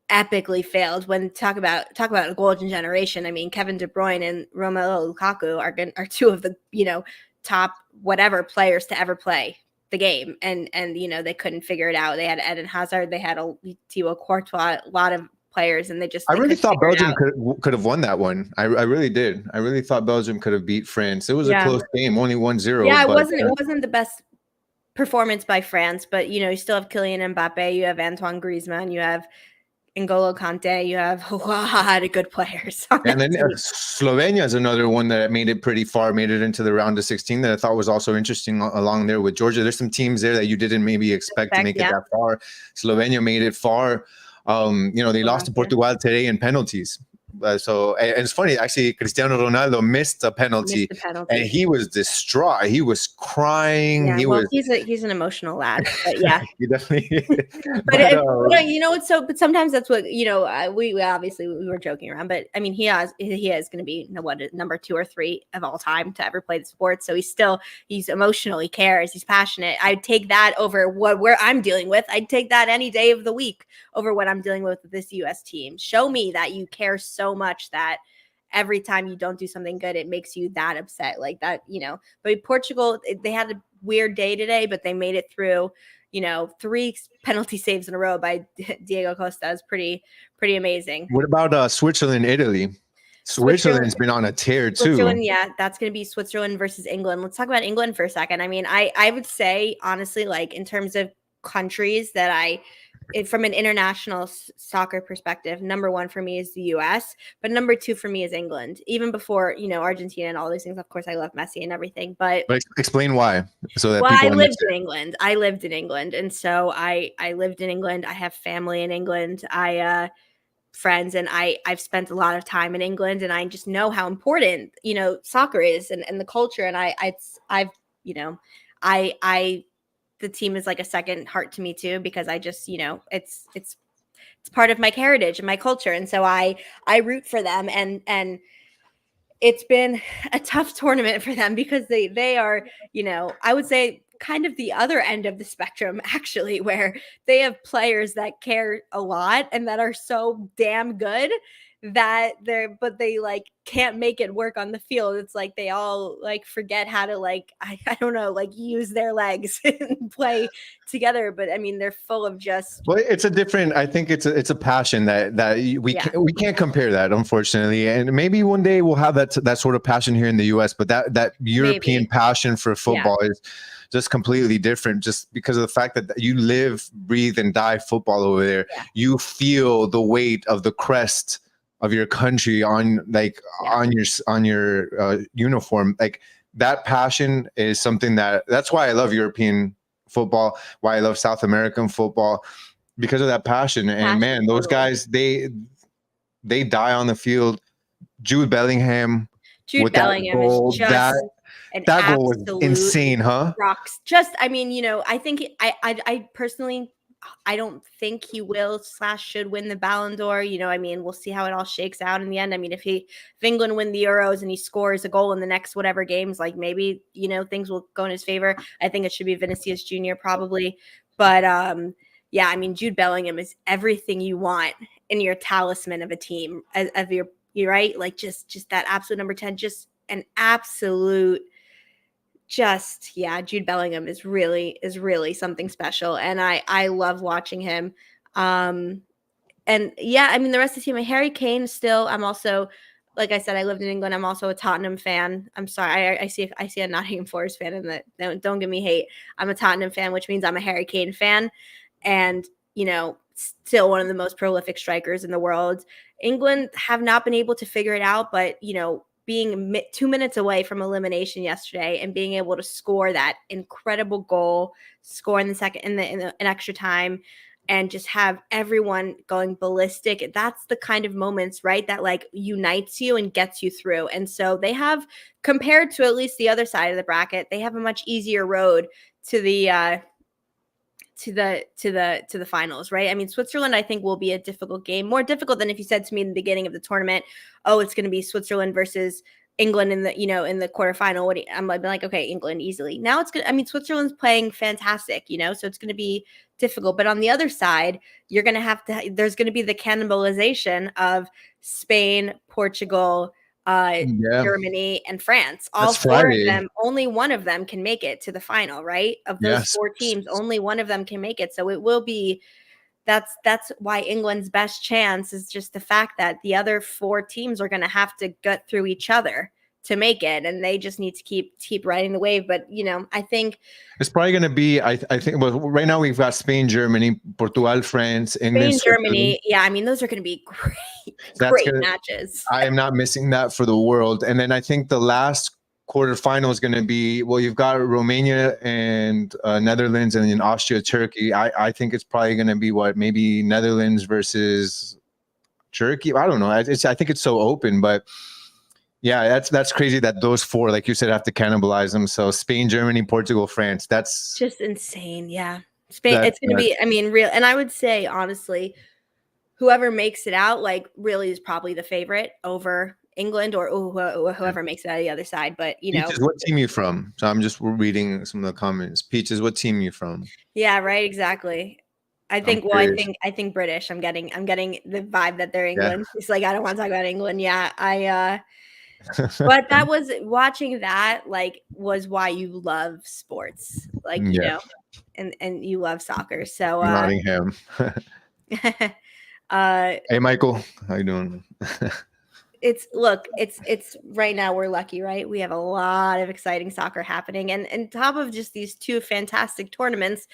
epically failed. When talk about a golden generation, I mean, Kevin De Bruyne and Romelu Lukaku are 2 of the, you know, top whatever players to ever play the game. And you know, they couldn't figure it out. They had Eden Hazard, they had Thibaut Courtois, a lot of players, and I really thought
Belgium could have won that one. I really did. I really thought Belgium could have beat France. It was a close game, only 1-0.
Yeah, it wasn't the best performance by France, but you know, you still have Kylian Mbappe, you have Antoine Griezmann, you have N'Golo Kante, you have a lot of good players.
And then Slovenia is another one that made it pretty far, made it into the round of 16 that I thought was also interesting along there with Georgia. There's some teams there that you didn't maybe expect to make it that far. Slovenia made it far. They lost to Portugal today in penalties. And it's funny, actually, Cristiano Ronaldo missed a penalty, and he was distraught. He was crying.
Yeah, he's an emotional lad, but yeah,
he definitely.
but sometimes that's what we obviously we were joking around, but I mean he is going to be number 2 or 3 of all time to ever play the sport. So he's emotional, he cares, he's passionate. I'd take that over where I'm dealing with. I'd take that any day of the week over what I'm dealing with this U.S. team. Show me that you care so much that every time you don't do something good, it makes you that upset like that, But Portugal, they had a weird day today, but they made it through, 3 penalty saves in a row by Diego Costa is pretty amazing.
What about Switzerland, Italy? Switzerland's been on a tear too.
Switzerland, yeah, that's going to be Switzerland versus England. Let's talk about England for a second. I mean, I would say, honestly, like in terms of countries that from an international soccer perspective, number 1 for me is the U.S., but number 2 for me is England. Even before Argentina and all these things. Of course, I love Messi and everything, but
explain why. So that
I lived in England. I lived in England, and so I lived in England. I have family in England. I friends, and I've spent a lot of time in England, and I just know how important soccer is and the culture. And the team is like a second heart to me too, because I just, it's part of my heritage and my culture. And so I root for them, and it's been a tough tournament for them because they are, I would say kind of the other end of the spectrum, actually, where they have players that care a lot and that are so damn good that they like can't make it work on the field. It's like they all like forget how to like I don't know, like use their legs and play together. But I mean, they're full of just.
Well, it's a different. I think it's a passion that we can't compare that, unfortunately. And maybe one day we'll have that sort of passion here in the U.S. But that European passion for football is just completely different, just because of the fact that you live, breathe, and die football over there. Yeah. You feel the weight of the crest of your country on your uniform. Like that passion is something that's why I love European football, why I love South American football, because of that passion. And man, those guys, they die on the field. Jude Bellingham with that goal, that goal was insane, huh?
Rocks. Just, I mean, I think I personally, I don't think he will / should win the Ballon d'Or. I mean, we'll see how it all shakes out in the end. I mean, if England win the Euros and he scores a goal in the next whatever games, like maybe, things will go in his favor. I think it should be Vinicius Jr. probably. But yeah, I mean, Jude Bellingham is everything you want in your talisman of a team, you're right. Like just that absolute number 10, just an absolute. Jude Bellingham is really something special, and I love watching him. And yeah, I mean the rest of the team. Harry Kane still. I'm also, like I said, I lived in England. I'm also a Tottenham fan. I'm sorry, I see a Nottingham Forest fan in that. Don't give me hate. I'm a Tottenham fan, which means I'm a Harry Kane fan, and still one of the most prolific strikers in the world. England have not been able to figure it out, but being 2 minutes away from elimination yesterday and being able to score that incredible goal, score in the second in extra time, and just have everyone going ballistic. That's the kind of moments, right, that like unites you and gets you through. And so they have, compared to at least the other side of the bracket, they have a much easier road to the finals, right? I mean, Switzerland, I think, will be a difficult game, more difficult than if you said to me in the beginning of the tournament, oh, it's going to be Switzerland versus England in the in the quarterfinal. I'm like, okay, England easily. Now it's good. I mean, Switzerland's playing fantastic, so it's going to be difficult. But on the other side, you're going to there's going to be the cannibalization of Spain, Portugal, Germany, and France. All four of them, only one of them can make it to the final, right? Of those 4 teams, only one of them can make it. So it will be, that's why England's best chance is just the fact that the other 4 teams are going to have to gut through each other to make it, and they just need to keep riding the wave. But I think
it's probably going to be. I think. Well, right now we've got Spain, Germany, Portugal, France, England,
Spain, Germany. Yeah, I mean those are going to be great matches.
I am not missing that for the world. And then I think the last quarterfinal is going to be, well, you've got Romania and Netherlands, and then Austria, Turkey. I think it's probably going to be maybe Netherlands versus Turkey. I don't know. I think it's so open, but yeah, that's crazy that those four, like you said, have to cannibalize them. So Spain, Germany, Portugal, France. That's
just insane. Yeah, Spain. It's going to be. I mean, real. And I would say honestly, whoever makes it out, like, really is probably the favorite over England or whoever makes it out of the other side. But
Peaches, what team you from? So I'm just reading some of the comments. Peaches, what team you from?
Yeah, right. Exactly. I think. Well, I think British. I'm getting the vibe that they're England. Yeah. It's like I don't want to talk about England. Yeah, but that was watching that. Like, was why you love sports. Like and you love soccer. So
Nottingham. Hey, Michael, how you doing?
It's right now we're lucky, right? We have a lot of exciting soccer happening, and top of just these two fantastic tournaments,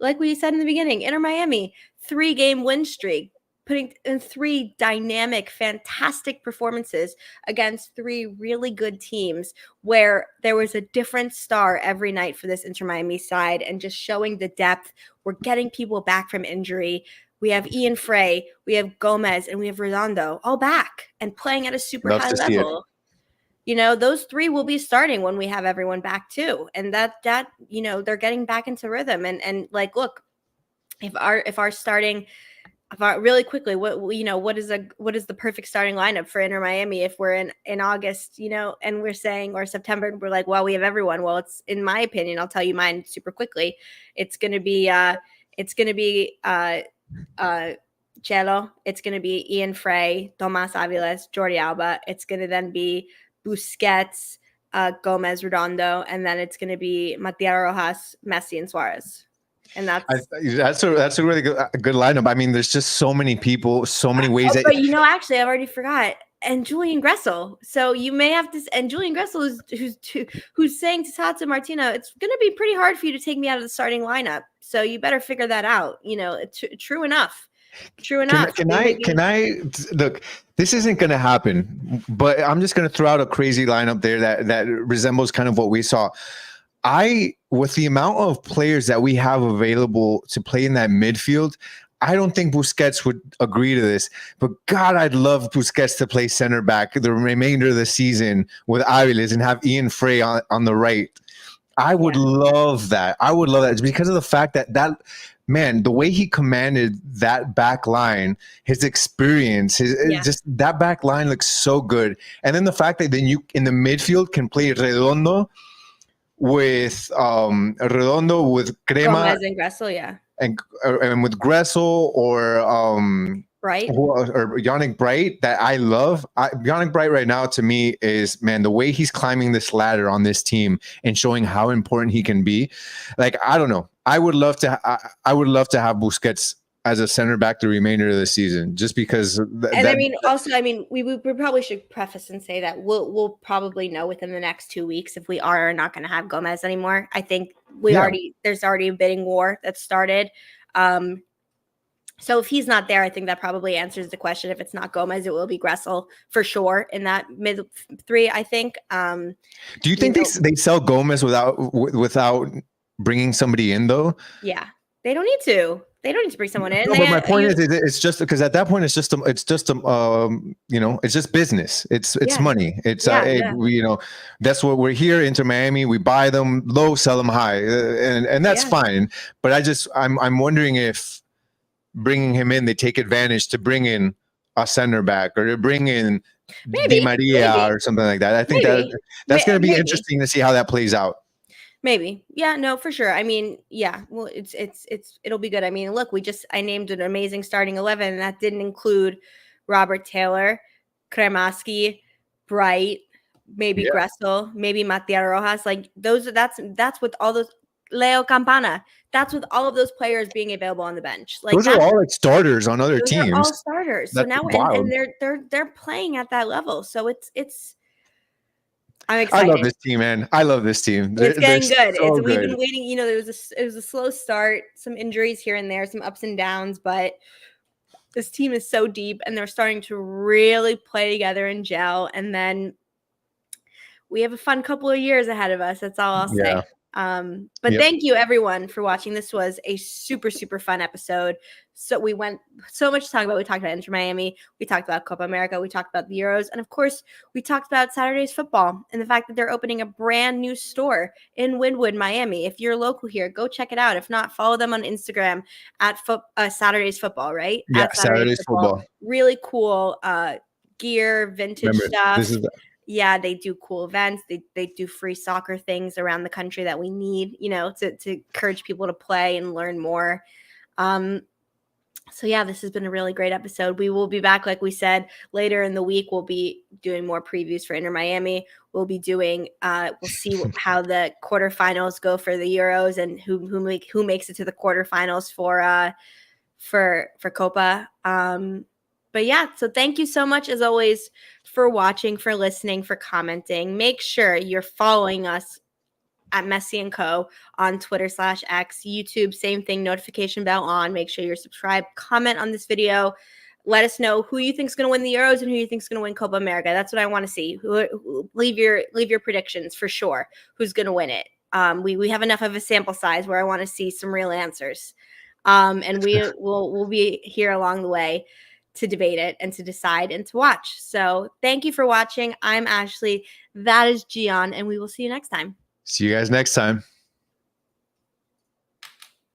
like we said in the beginning, Inter Miami 3-game win streak, putting in 3 dynamic, fantastic performances against 3 really good teams, where there was a different star every night for this Inter Miami side, and just showing the depth. We're getting people back from injury. We have Ian Frey, we have Gomez, and we have Redondo all back and playing at a super high level. Those 3 will be starting when we have everyone back too. And that they're getting back into rhythm. And like, look, if our starting really quickly, what is the perfect starting lineup for Inter Miami if we're in August, and we're saying, or September, and we're like, well, we have everyone. Well, it's, in my opinion, I'll tell you mine super quickly. It's going to be Cello. It's going to be Ian Frey, Tomas Aviles, Jordi Alba. It's going to then be Busquets, Gomez, Redondo, and then it's going to be Matías Rojas, Messi, and Suarez. And that's
a really good lineup. I mean, there's just so many people, so many ways.
But actually, I've already forgot. And Julian Gressel. So you may have to. And Julian Gressel who's saying to Tata Martino, it's going to be pretty hard for you to take me out of the starting lineup. So you better figure that out. True enough. Can
I look? This isn't going to happen. But I'm just going to throw out a crazy lineup there that resembles kind of what we saw. With the amount of players that we have available to play in that midfield, I don't think Busquets would agree to this, but God, I'd love Busquets to play center back the remainder of the season with Aviles and have Ian Frey on the right. I would love that. I would love that. It's because of the fact that man, the way he commanded that back line, his experience, just that back line looks so good. And then the fact that then you in the midfield can play Redondo with Crema
Gomez and Gressel,
and with Gressel or
Bright
or Yannick Bright that I love. Yannick Bright right now to me is, man, the way he's climbing this ladder on this team and showing how important he can be. Like, I don't know. I would love to have Busquets as a center back the remainder of the season, just because.
We probably should preface and say that we'll probably know within the next 2 weeks if we are or not going to have Gomez anymore. I think there's already a bidding war that started. So if he's not there, I think that probably answers the question. If it's not Gomez, it will be Gressel for sure in that mid 3, I think.
Do you think they sell Gomez without bringing somebody in though?
Yeah, they don't need to. They don't need to bring someone in.
No, but my point is, it's just because at that point, it's just business. It's money. It's that's what we're here. Inter Miami, we buy them low, sell them high, and that's fine. But I'm wondering if bringing him in, they take advantage to bring in a center back or to bring in Di Maria or something like that. I think that's going to be interesting to see how that plays out.
Maybe. Yeah, no, for sure. I mean, yeah, well, it'll be good. I mean, look, I named an amazing starting 11, and that didn't include Robert Taylor, Kremaski, Bright, maybe Gressel, maybe Matías Rojas. Like that's with all those Leo Campana. That's with all of those players being available on the bench. Like
those are all like starters on other teams.
All starters. So now and they're playing at that level. So it's I'm
I
excited.
love this team, man. I love this team.
It's getting good.
So
We've
good.
been waiting. You know, it was a slow start, some injuries here and there, some ups and downs, but this team is so deep, and they're starting to really play together and gel. And then we have a fun couple of years ahead of us. That's all I'll say. But thank you everyone for watching. This was a super, super fun episode. So we went so much to talk about. We talked about Inter Miami. We talked about Copa America. We talked about the Euros. And of course, we talked about Saturday's football and the fact that they're opening a brand new store in Wynwood, Miami. If you're local here, go check it out. If not, follow them on Instagram at Saturday's Football, right?
Yeah,
at
Saturday's football.
Really cool gear, vintage stuff.
This is
yeah, they do cool events. They do free soccer things around the country that we need, you know, to encourage people to play and learn more. So yeah, this has been a really great episode. We will be back, like we said, later in the week. We'll be doing more previews for Inter Miami. We'll be doing we'll see how the quarterfinals go for the Euros and who makes it to the quarterfinals for Copa. But yeah, so thank you so much, as always, for watching, for listening, for commenting. Make sure you're following us at Messi & Co. on Twitter/X, YouTube, same thing, notification bell on. Make sure you're subscribed, comment on this video. Let us know who you think is going to win the Euros and who you think is going to win Copa America. That's what I want to see. Leave your predictions for sure. Who's going to win it? We have enough of a sample size where I want to see some real answers. And we'll be here along the way to debate it and to decide and to watch. So thank you for watching. I'm Ashley. That is Gian, and we will see you next time.
See you guys next time.